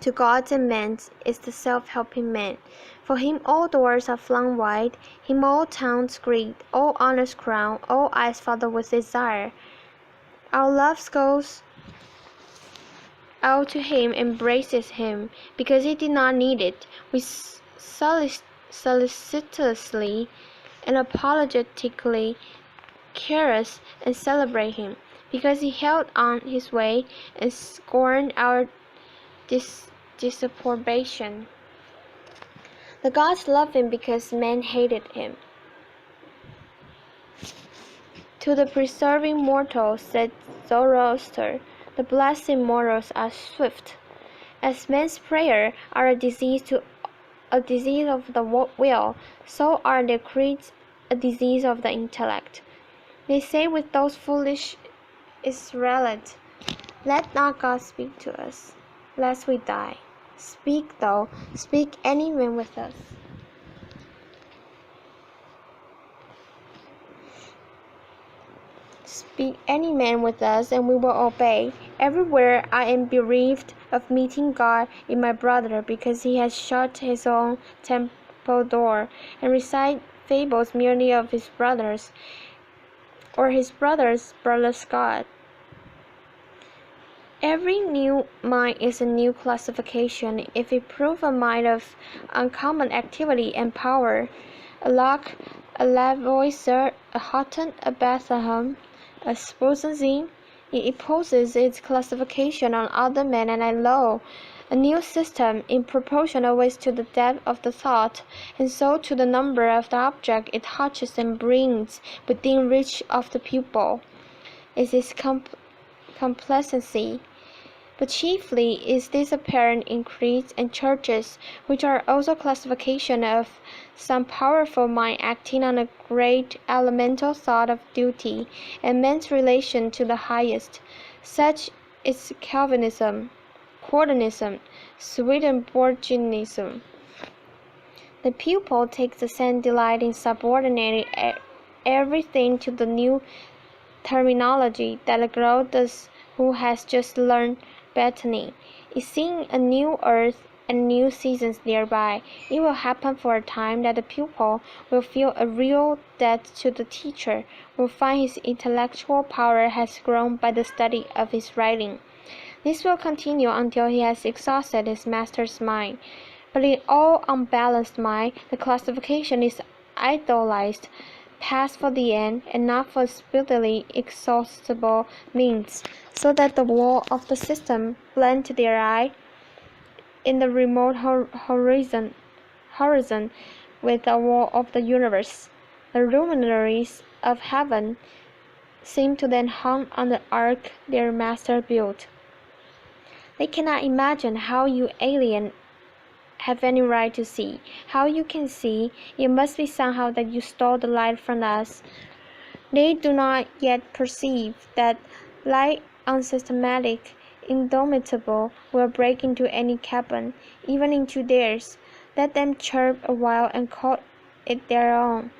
to gods and men is the self-helping man. For him all doors are flung wide, him all tongues greet, all honors crown, all eyes follow with desire. Our love goes out to him, embraces him, because he did not need it. We solicitously and apologetically caress and celebrate him, because he held on his way and scorned our disapprobation. The gods loved him because men hated him. To the persevering mortals, said Zoroaster, the blessed mortals are swift. As men's prayers are a disease of the will, so are their creeds a disease of the intellect. They say with those foolish Israelites, Let not God speak to us, lest we die. Speak thou, speak any man with us. Speak any man with us, and we will obey. Everywhere I am bereaved of meeting God in my brother, because he has shut his own temple door, and recite fables merely of his brothers, or his brother's God. Every new mind is a new classification. If it prove a mind of uncommon activity and power, a Locke, a Lavoisier, a Hutton, a Bethlehem, a Spurgeon, it imposes its classification on other men, and lo, a new system, in proportion always to the depth of the thought, and so to the number of the object it touches and brings within reach of the pupil, is its complacency. But chiefly is this apparent in creeds and churches, which are also classification of some powerful mind acting on a great elemental thought of duty and man's relation to the highest. Such is Calvinism, Quaternism, Swedenborgianism. The pupil takes the same delight in subordinating everything to the new terminology that a girl does who has just learned botany. Is seeing a new earth and new seasons thereby. It will happen for a time that the pupil will feel a real debt to the teacher, will find his intellectual power has grown by the study of his writing. This will continue until he has exhausted his master's mind. But in all unbalanced mind, the classification is idolized, passed for the end, and not for speedily exhaustible means, so that the wall of the system blend to their eye in the remote horizon with the wall of the universe. The luminaries of heaven seem to then hung on the ark their master built. They cannot imagine how you alien have any right to see. How you can see, it must be somehow that you stole the light from us. They do not yet perceive that, like unsystematic, indomitable, will break into any cabin, even into theirs. Let them chirp a while and call it their own.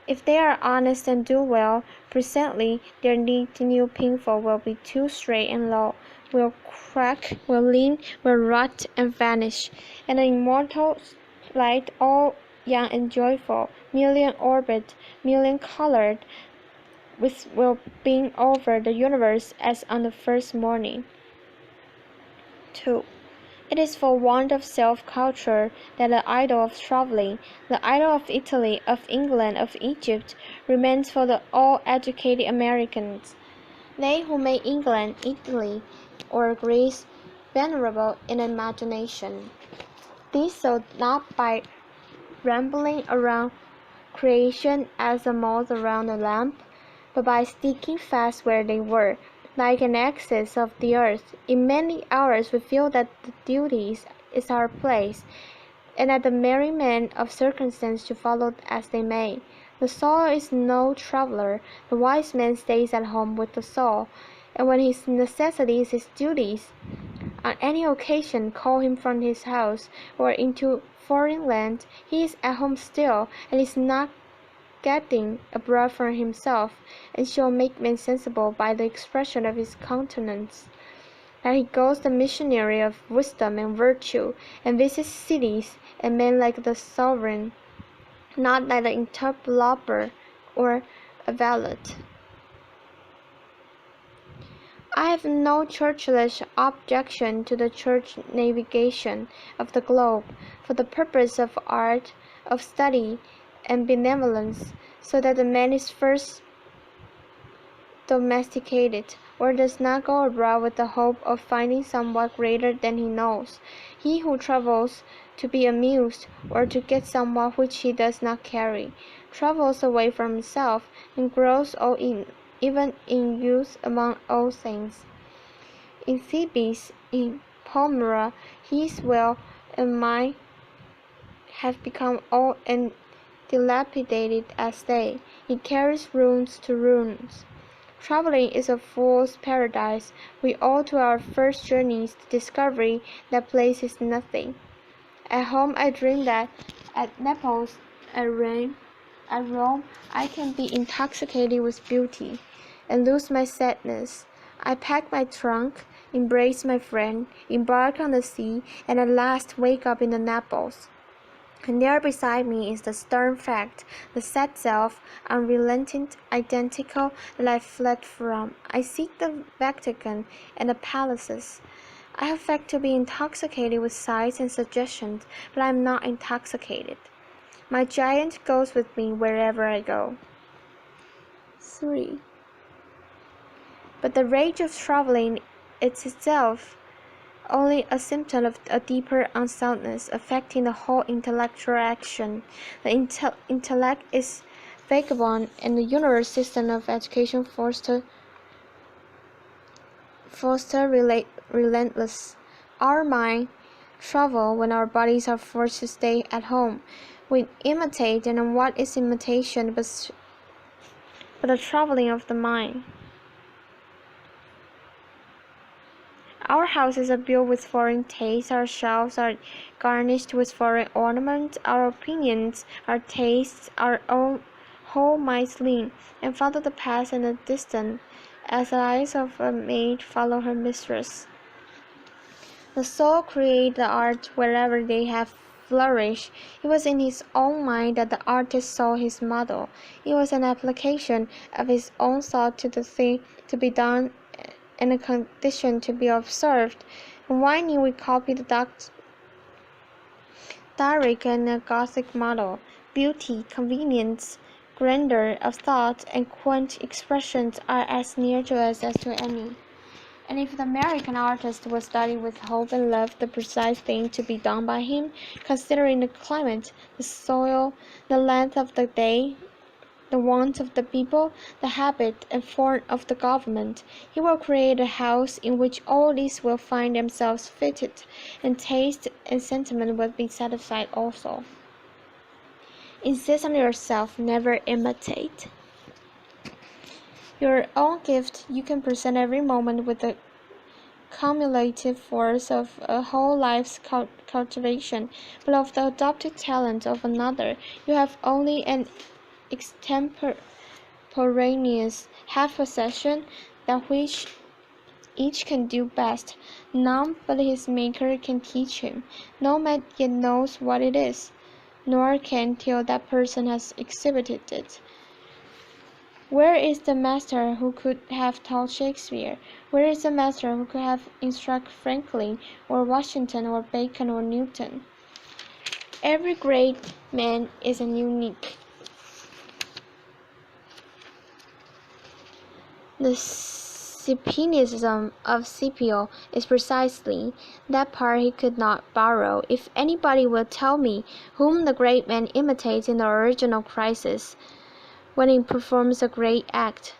If they are honest and do well, presently their neat new pinfold will be too straight and low, will crack, will lean, will rot and vanish, and the immortal light, all young and joyful, million-orbed, million-colored, will beam over the universe as on the first morning. 2. It is for want of self-culture that the idol of traveling, the idol of Italy, of England, of Egypt, remains for the all-educated Americans. They who make England, Italy, or Greece venerable in imagination. These so not by rambling around creation as a moth around a lamp, but by sticking fast where they were, like an axis of the earth. In many hours we feel that the duty is our place, and that the merry men of circumstance to follow as they may. The soul is no traveller. The wise man stays at home with the soul, and when his necessities, his duties, on any occasion call him from his house or into foreign land, he is at home still, and is not getting abroad for himself, and shall make men sensible by the expression of his countenance, that he goes the missionary of wisdom and virtue, and visits cities and men like the sovereign, not like the interloper or a valet. I have no churlish objection to the church navigation of the globe for the purpose of art, of study, and benevolence, so that the man is first domesticated, or does not go abroad with the hope of finding somewhat greater than he knows. He who travels to be amused, or to get somewhat which he does not carry, travels away from himself, and grows old even in youth among old things. In Thebes, in Palmyra, he is well, and might have become old and dilapidated as they. He carries ruins to ruins. Traveling is a fool's paradise. We owe to our first journeys the discovery that place is nothing. At home I dream that at Naples, at Rome, I can be intoxicated with beauty, and lose my sadness. I pack my trunk, embrace my friend, embark on the sea, and at last wake up in the Naples. And there beside me is the stern fact, the sad self, unrelenting, identical, that I fled from. I seek the Vatican and the palaces. I affect to be intoxicated with sights and suggestions, but I am not intoxicated. My giant goes with me wherever I go. 3. But the rage of traveling is itself only a symptom of a deeper unsoundness affecting the whole intellectual action. The intellect is vagabond, and the universal system of education relentless. Our mind travel when our bodies are forced to stay at home. We imitate, and what is imitation but the traveling of the mind? Our houses are built with foreign tastes, our shelves are garnished with foreign ornaments, our opinions, our tastes, our own whole minds lean, and follow the past and the distant, as the eyes of a maid follow her mistress. The soul creates the art wherever they have flourished. It was in his own mind that the artist saw his model. It was an application of his own thought to the thing to be done and a condition to be observed. And why need we copy the Doric and Gothic model? Beauty, convenience, grandeur of thought, and quaint expressions are as near to us as to any. And if the American artist will study with hope and love the precise thing to be done by him, considering the climate, the soil, the length of the day, the wants of the people, the habit and form of the government, he will create a house in which all these will find themselves fitted, and taste and sentiment will be satisfied also. Insist on yourself, never imitate. Your own gift you can present every moment with the cumulative force of a whole life's cultivation, but of the adopted talent of another, you have only an extemporaneous half-possession, that which each can do best. None but his Maker can teach him. No man yet knows what it is, nor can till that person has exhibited it. Where is the master who could have taught Shakespeare? Where is the master who could have instructed Franklin, or Washington, or Bacon, or Newton? Every great man is an unique. The Scipionism of Scipio is precisely that part he could not borrow. If anybody will tell me whom the great man imitates in the original crisis, when he performs a great act,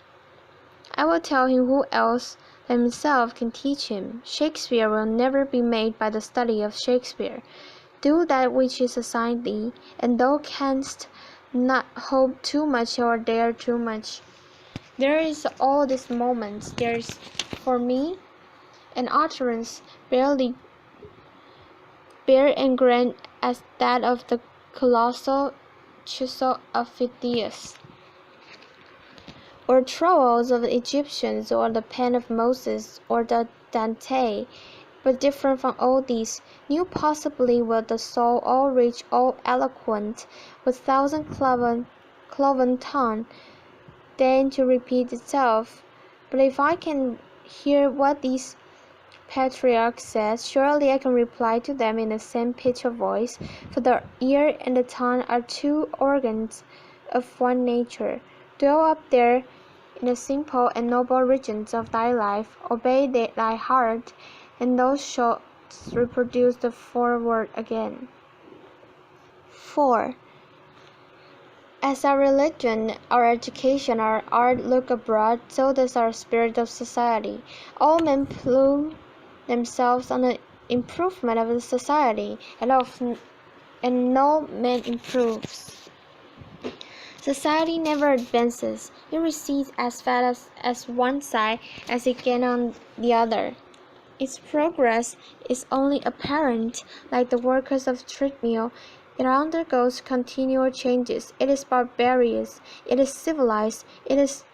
I will tell him who else than himself can teach him. Shakespeare will never be made by the study of Shakespeare. Do that which is assigned thee, and thou canst not hope too much or dare too much. There is all these moments. There is, for me, an utterance barely bare and grand as that of the colossal chisel of Phidias, or trowels of the Egyptians, or the pen of Moses, or the Dante, but different from all these. New possibly will the soul, all rich, all eloquent, with thousand cloven tongue, then to repeat itself. But if I can hear what these patriarchs said, surely I can reply to them in the same pitch of voice, for the ear and the tongue are two organs of one nature. Dwell up there in the simple and noble regions of thy life, obey thy heart, and thou shalt reproduce the foreword again. 4. As our religion, our education, our art look abroad, so does our spirit of society. All men plume themselves on the improvement of the society, and no man improves. Society never advances. It recedes as fast as one side as it can on the other. Its progress is only apparent, like the workers of treadmill. It undergoes continual changes. It is barbarous. It is civilized. It is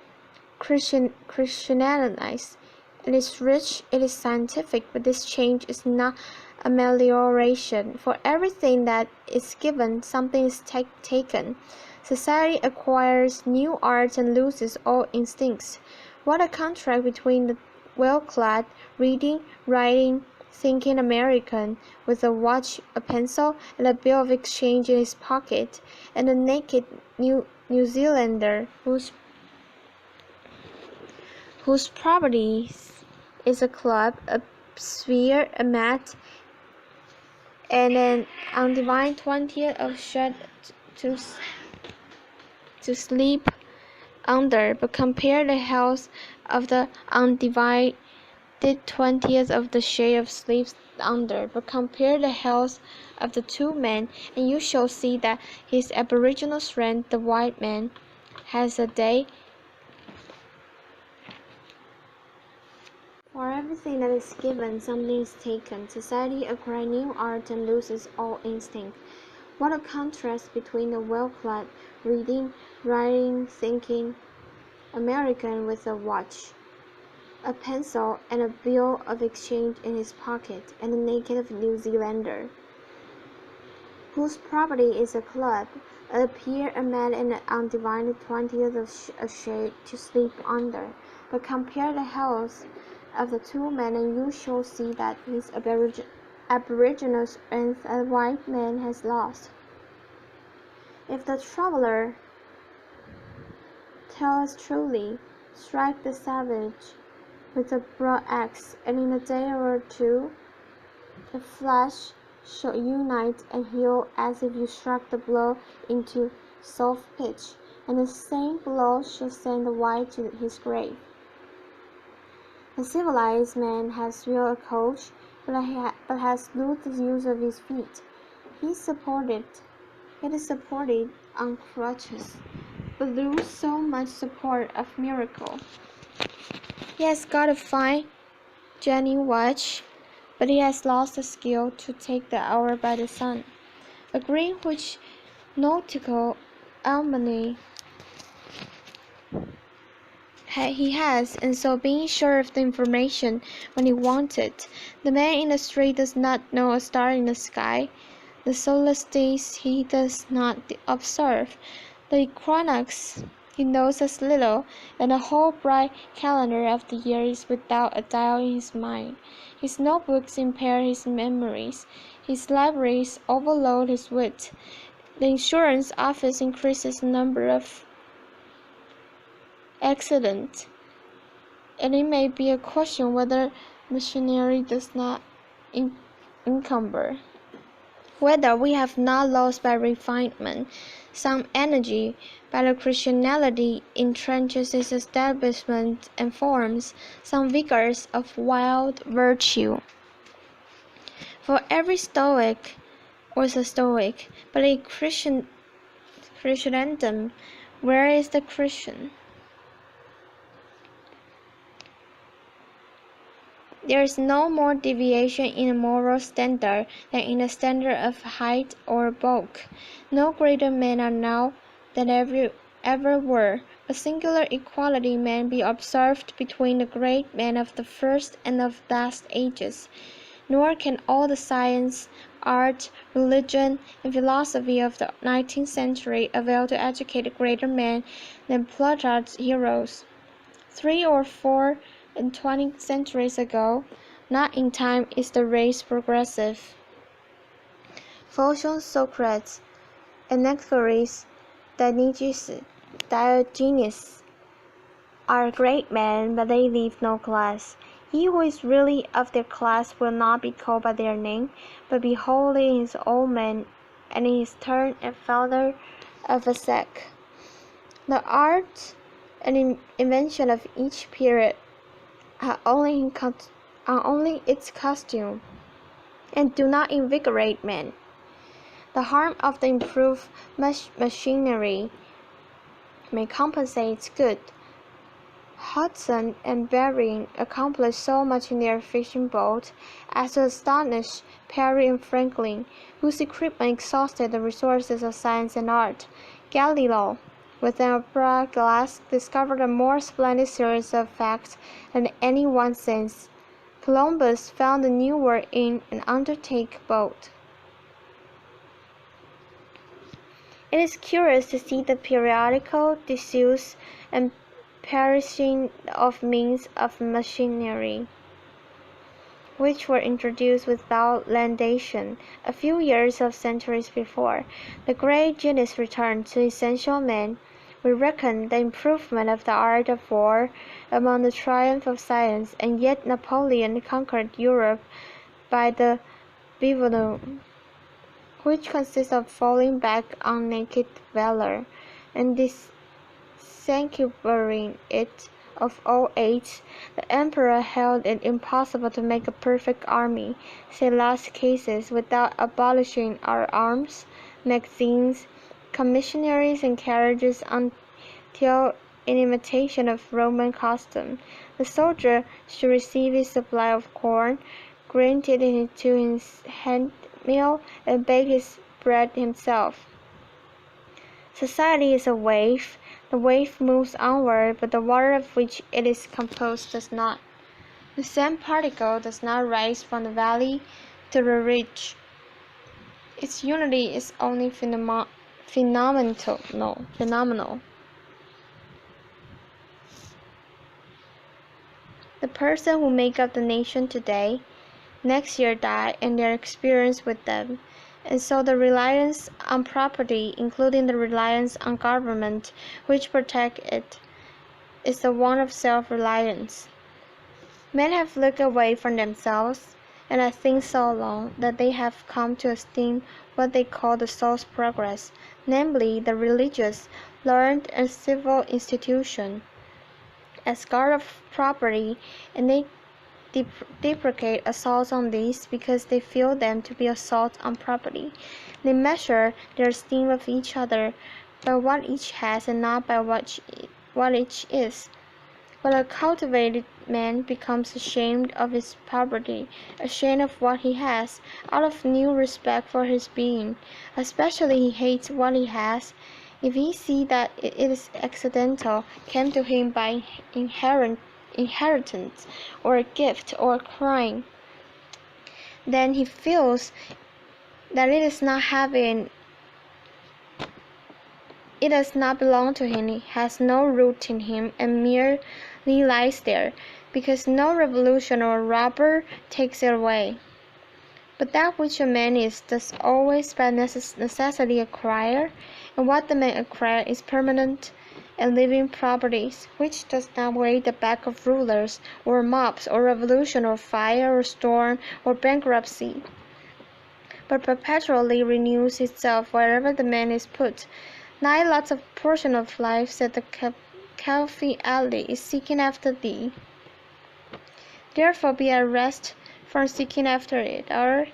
Christianized. It is rich. It is scientific. But this change is not amelioration. For everything that is given, something is taken. Society acquires new arts and loses all instincts. What a contrast between the well-clad, reading, writing, thinking American, with a watch, a pencil, and a bill of exchange in his pocket, and the naked New Zealander whose property is a club, a sphere, a mat, and an undivided 20th of shed to sleep under. But compare the health of the undivided 20th of the shade of sleeps under. But compare the health of the two men, and you shall see that his aboriginal strength, the white man, has a day. For everything that is given, something is taken. Society acquires new art and loses all instinct. What a contrast between the well-clad, reading, writing, thinking American with a watch, a pencil, and a bill of exchange in his pocket, and the naked New Zealander, whose property is a club, a pier, a mat, and an undivided 20th of a shade to sleep under. But compare the health of the two men, and you shall see that his aboriginal strength a white man has lost. If the traveler tells truly, strike the savage with a broad axe, and in a day or two the flesh shall unite and heal as if you struck the blow into soft pitch, and the same blow shall send the white to his grave. The civilized man has built a coach, but has lost the use of his feet. It is supported on crutches. but lose so much support of miracle. He has got a fine, genuine watch, but he has lost the skill to take the hour by the sun, a Greenwich nautical almanac he has, and so being sure of the information when he wants it, the man in the street does not know a star in the sky, the solstice he does not observe, the equinox he knows as little, and the whole bright calendar of the year is without a dial in his mind. His notebooks impair his memories, his libraries overload his wit, the insurance office increases the number of accidents, and it may be a question whether machinery does not encumber. Whether we have not lost by refinement some energy, by the Christianity entrenches its establishment and forms some vigors of wild virtue. For every Stoic was a Stoic, but in Christendom, where is the Christian? There is no more deviation in the moral standard than in the standard of height or bulk. No greater men are now than ever were, but singular equality may be observed between the great men of the first and of last ages. Nor can all the science, art, religion, and philosophy of the 19th century avail to educate greater men than Plutarch's heroes. 3 or 4 and 20 centuries ago, not in time is the race progressive. Phocion, Socrates, Anaxagoras, Diogenes are great men, but they leave no class. He who is really of their class will not be called by their name, but be wholly his own man, and in his turn a founder of a sect. The art and invention of each period are only its costume, and do not invigorate men. The harm of the improved machinery may compensate its good. Hudson and Bering accomplished so much in their fishing boat as to astonish Parry and Franklin, whose equipment exhausted the resources of science and art. Galileo, with an opera glass, discovered a more splendid series of facts than any one since. Columbus found a new world in an undertake boat. It is curious to see the periodical disuse and perishing of means of machinery, which were introduced without laudation a few years or centuries before. The great genius returned to essential man. We reckon the improvement of the art of war among the triumph of science, and yet Napoleon conquered Europe by the Bienvenu, which consists of falling back on naked valor, and dissecuring it of all aids. The emperor held it impossible to make a perfect army, say last cases, without abolishing our arms, magazines, commissionaries, and carriages until, in imitation of Roman custom, the soldier should receive his supply of corn, grind it into his handmill, and bake his bread himself. Society is a wave. The wave moves onward, but the water of which it is composed does not. The same particle does not rise from the valley to the ridge. Its unity is only phenomenal. The persons who make up the nation today, next year die, and their experience with them. And so the reliance on property, including the reliance on government which protect it, is the one of self-reliance. Men have looked away from themselves, and I think so long that they have come to esteem what they call the soul's progress, namely the religious, learned, and civil institution, as guard of property, and they deprecate assaults on these because they feel them to be assaults on property. They measure their esteem of each other by what each has and not by what each is. But a cultivated man becomes ashamed of his poverty, ashamed of what he has, out of new respect for his being. Especially he hates what he has, if he sees that it is accidental, came to him by inheritance, or a gift, or a crime. Then he feels that it is not having. It does not belong to him, it has no root in him, and merely lies there, because no revolution or robber takes it away. But that which a man is does always by necessity acquire, and what the man acquires is permanent and living properties, which does not weigh the back of rulers, or mobs, or revolution, or fire, or storm, or bankruptcy, but perpetually renews itself wherever the man is put. Thy lot's a portion of life, said the Caliph Ali, is seeking after thee. Therefore be at rest from seeking after it. Our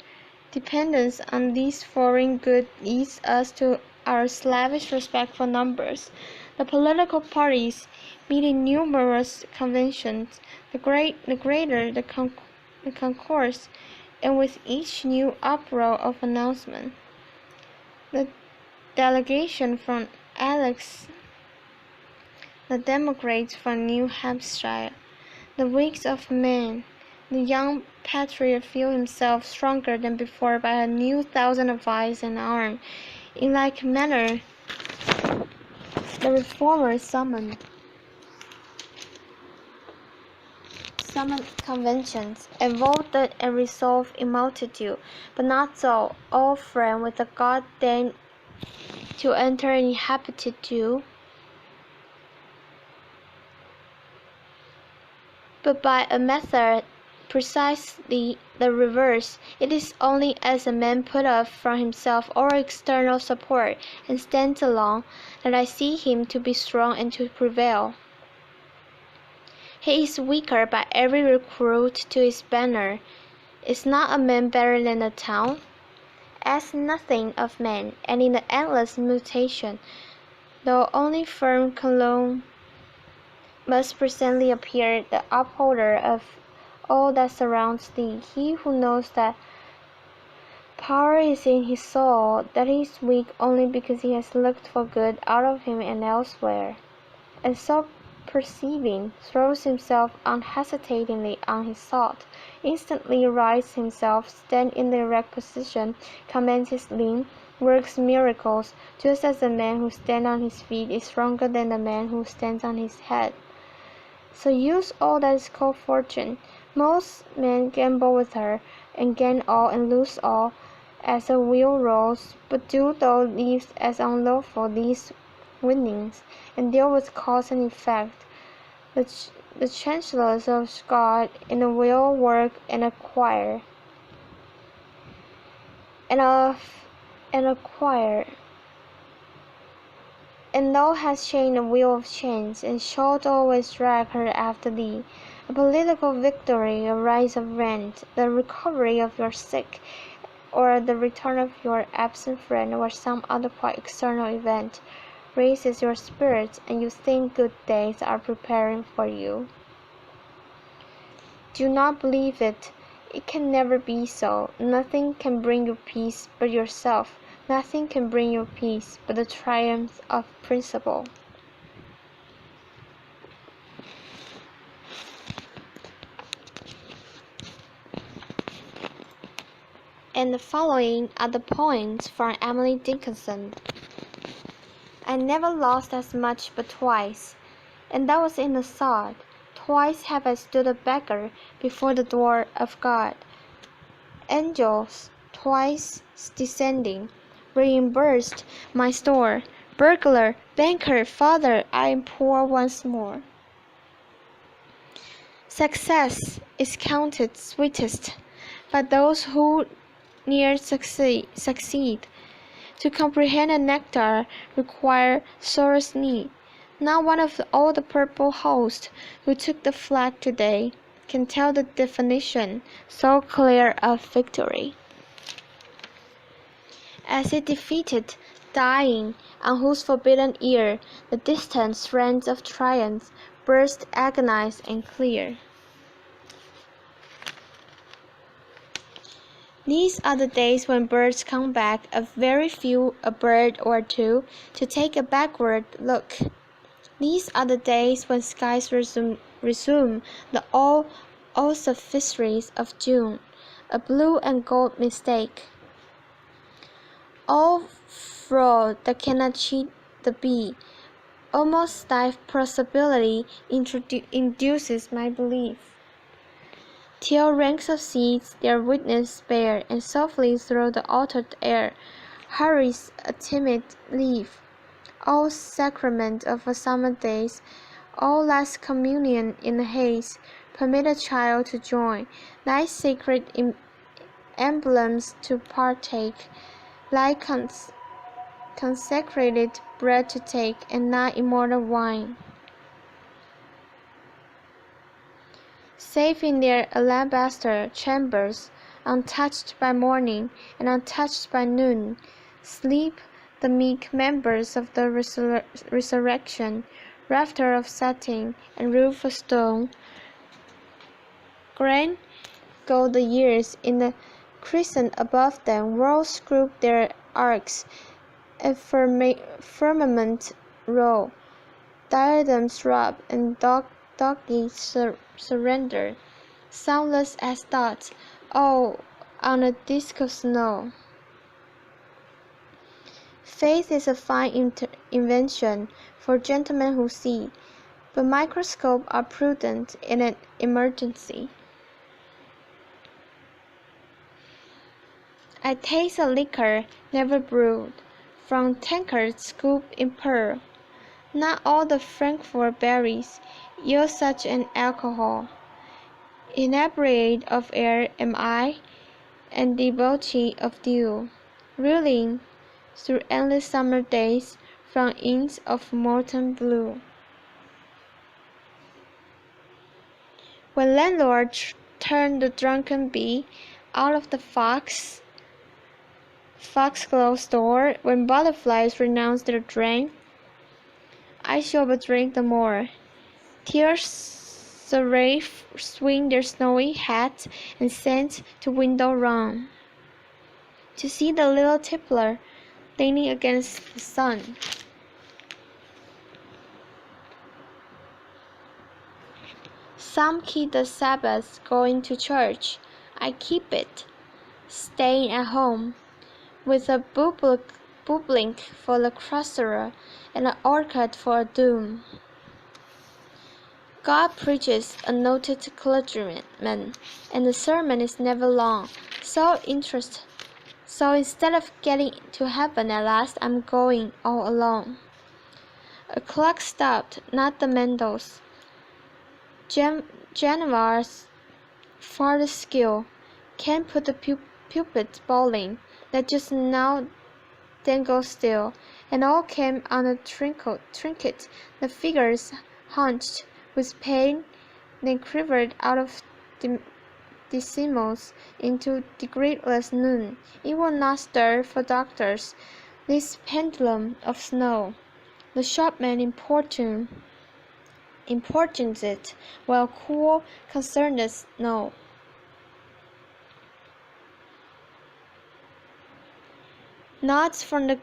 dependence on these foreign goods leads us to our slavish respect for numbers. The political parties meet in numerous conventions, the greater the concourse, and with each new uproar of announcement. The delegation from Alex, the Democrats from New Hampshire, the Whigs of Maine, the young patriot feel himself stronger than before by a new thousand of eyes and arm. In like manner, the reformers summoned conventions, and voted and resolved in multitude, but not so. All friend with the God deigned to enter and inhabited too, but by a method precisely the reverse. It is only as a man put off from himself all external support, and stands alone, that I see him to be strong and to prevail. He is weaker by every recruit to his banner. Is not a man better than a town? Ask nothing of man, and in the endless mutation, though only firm column must presently appear the upholder of all that surrounds thee. He who knows that power is in his soul, that he is weak only because he has looked for good out of him and elsewhere, and so perceiving, throws himself unhesitatingly on his thought, instantly rises himself, stands in the erect position, commands his limb, works miracles, just as the man who stands on his feet is stronger than the man who stands on his head. So use all that is called fortune. Most men gamble with her, and gain all and lose all, as the wheel rolls, but do thou leave as unlawful these winnings, and deal with cause and effect. The chancellors of God in the will work and acquire, and thou hast chained the wheel of chains, and shalt always drag her after thee. A political victory, a rise of rent, the recovery of your sick, or the return of your absent friend, or some other quite external event, raises your spirits, and you think good days are preparing for you. Do not believe it. It can never be so. Nothing can bring you peace but yourself. Nothing can bring you peace but the triumph of principle. And the following are the poems from Emily Dickinson. I never lost as much but twice, and that was in the sod. Twice have I stood a beggar before the door of God. Angels, twice descending, reimbursed my store. Burglar, banker, father, I am poor once more. Success is counted sweetest by those who near succeed. To comprehend the nectar require sorest need. Not one of all the purple host who took the flag today can tell the definition so clear of victory. As it defeated dying, on whose forbidden ear the distant strains of triumph burst agonized and clear. These are the days when birds come back, a very few, a bird or two, to take a backward look. These are the days when skies resume the all-sufficeries of June, a blue and gold mistake. All fraud that cannot cheat the bee, almost stiff possibility induces my belief. Till ranks of seeds their witness bear, and softly through the altered air hurries a timid leaf. All sacrament of a summer days, all last communion in a haze, permit a child to join, thy sacred emblems to partake, thy consecrated bread to take, and thy immortal wine. Safe in their alabaster chambers, untouched by morning and untouched by noon, sleep the meek members of the resurrection, rafter of satin and roof of stone. Grand go the years, in the crescent above them worlds group their arcs, a firmament roll, diadems rub, and doggy surrender, soundless as thoughts, all on a disk of snow. Faith is a fine invention for gentlemen who see, but microscopes are prudent in an emergency. I taste a liquor never brewed, from tankards scooped in pearl. Not all the Frankfort berries yield such an alcohol. Inebriate of air am I, and debauchee of dew, reeling through endless summer days from inns of molten blue. When landlords turn the drunken bee out of the foxglove store, when butterflies renounce their drain, I shall but drink the more. Tears seraph swing their snowy hats and send to window round, to see the little tippler leaning against the sun. Some keep the Sabbath going to church. I keep it, staying at home, with a bublink for the crosser and an orchard for a doom. God preaches, a noted clergyman, and the sermon is never long, so instead of getting to heaven at last, I'm going all alone. A clock stopped, not the Mendels. Genova's farthest skill can't put the pulpit bowling, that just now dangled still, and all came on a trinket, the figures hunched with pain, then quivered out of decimals into degreeless noon. It will not stir for doctors, this pendulum of snow. The shopman importunes it, while cool concernedness know. Nods from the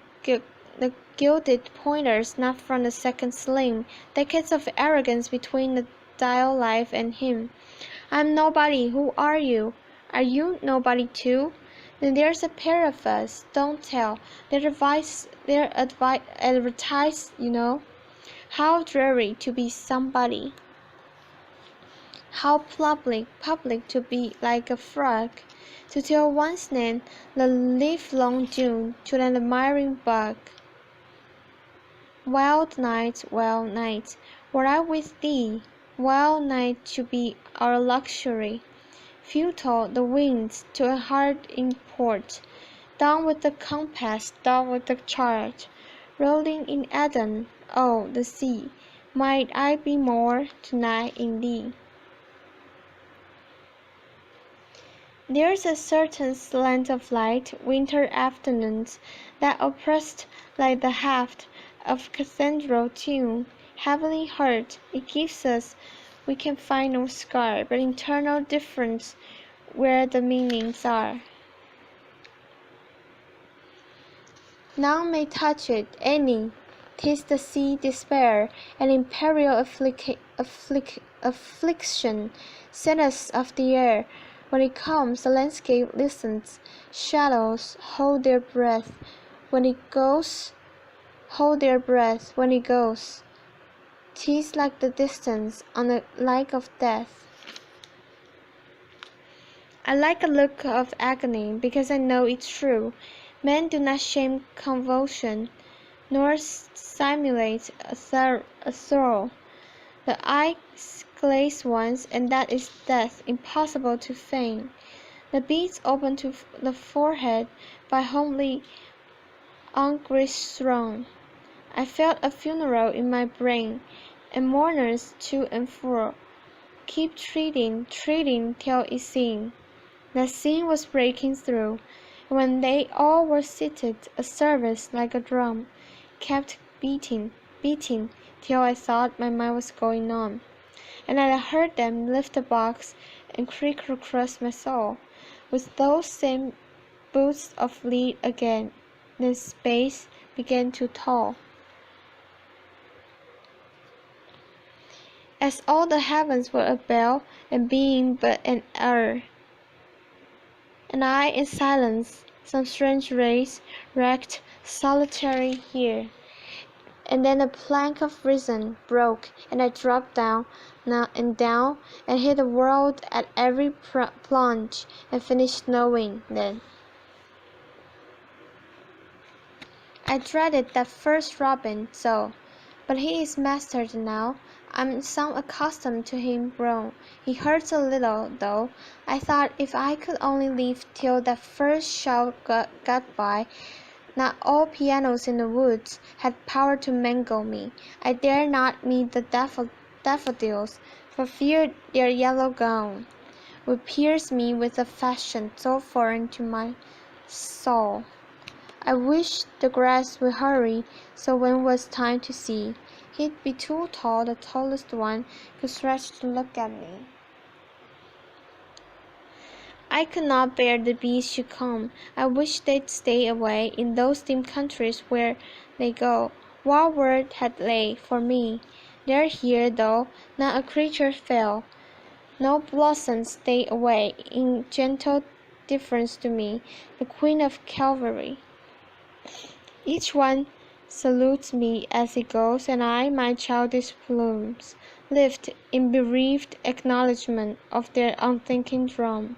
gilded pointers, not from the second sling, decades of arrogance between the dial life and him. I'm nobody. Who are you? Are you nobody too? Then there's a pair of us. Don't tell. They're advertised, you know. How dreary to be somebody. How public to be like a frog, to tell one's name the livelong June to an admiring bug. Wild night, were I with thee, wild night to be our luxury. Futile the winds to a heart in port, down with the compass, down with the chart, rolling in Eden, oh, the sea, might I be more to-night in thee. There's a certain slant of light, winter afternoons, that oppressed like the haft of cathedral tune, heavily hurt, it gives us, we can find no scar, but internal difference where the meanings are. None may touch it, any. 'Tis the sea despair, an imperial affliction, sentence of the air. When it comes, the landscape listens. Shadows hold their breath. When it goes, hold their breath. When it goes, 'tis like the distance, on the like of death. I like a look of agony, because I know it's true. Men do not shame convulsion, nor simulate a sorrow. The eye glaze once, and that is death, impossible to feign. The beads open to the forehead by homely anguish thrown. I felt a funeral in my brain, and mourners to and fro keep treating till it seemed the scene was breaking through, and when they all were seated, a service like a drum kept beating, till I thought my mind was going on, and I heard them lift the box and creak across my soul, with those same boots of lead again. Then space began to toll, as all the heavens were a bell, and being but an hour. And I in silence, some strange race, wrecked, solitary here. And then the plank of reason broke, and I dropped down and hit the world at every plunge, and finished knowing then. I dreaded that first robin so, but he is mastered now. I'm some accustomed to him grown. He hurts a little, though. I thought if I could only live till that first shout got by. Not all pianos in the woods had power to mangle me. I dare not meet the daffodils, for fear their yellow gown would pierce me with a fashion so foreign to my soul. I wished the grass would hurry, so when was time to see, he'd be too tall, the tallest one could stretch to look at me. I could not bear the bees should come. I wish they'd stay away in those dim countries where they go. What word had lay for me? They're here, though not a creature fell. No blossoms stay away in gentle deference to me, the Queen of Calvary. Each one salutes me as he goes, and I my childish plumes lift in bereaved acknowledgment of their unthinking drum.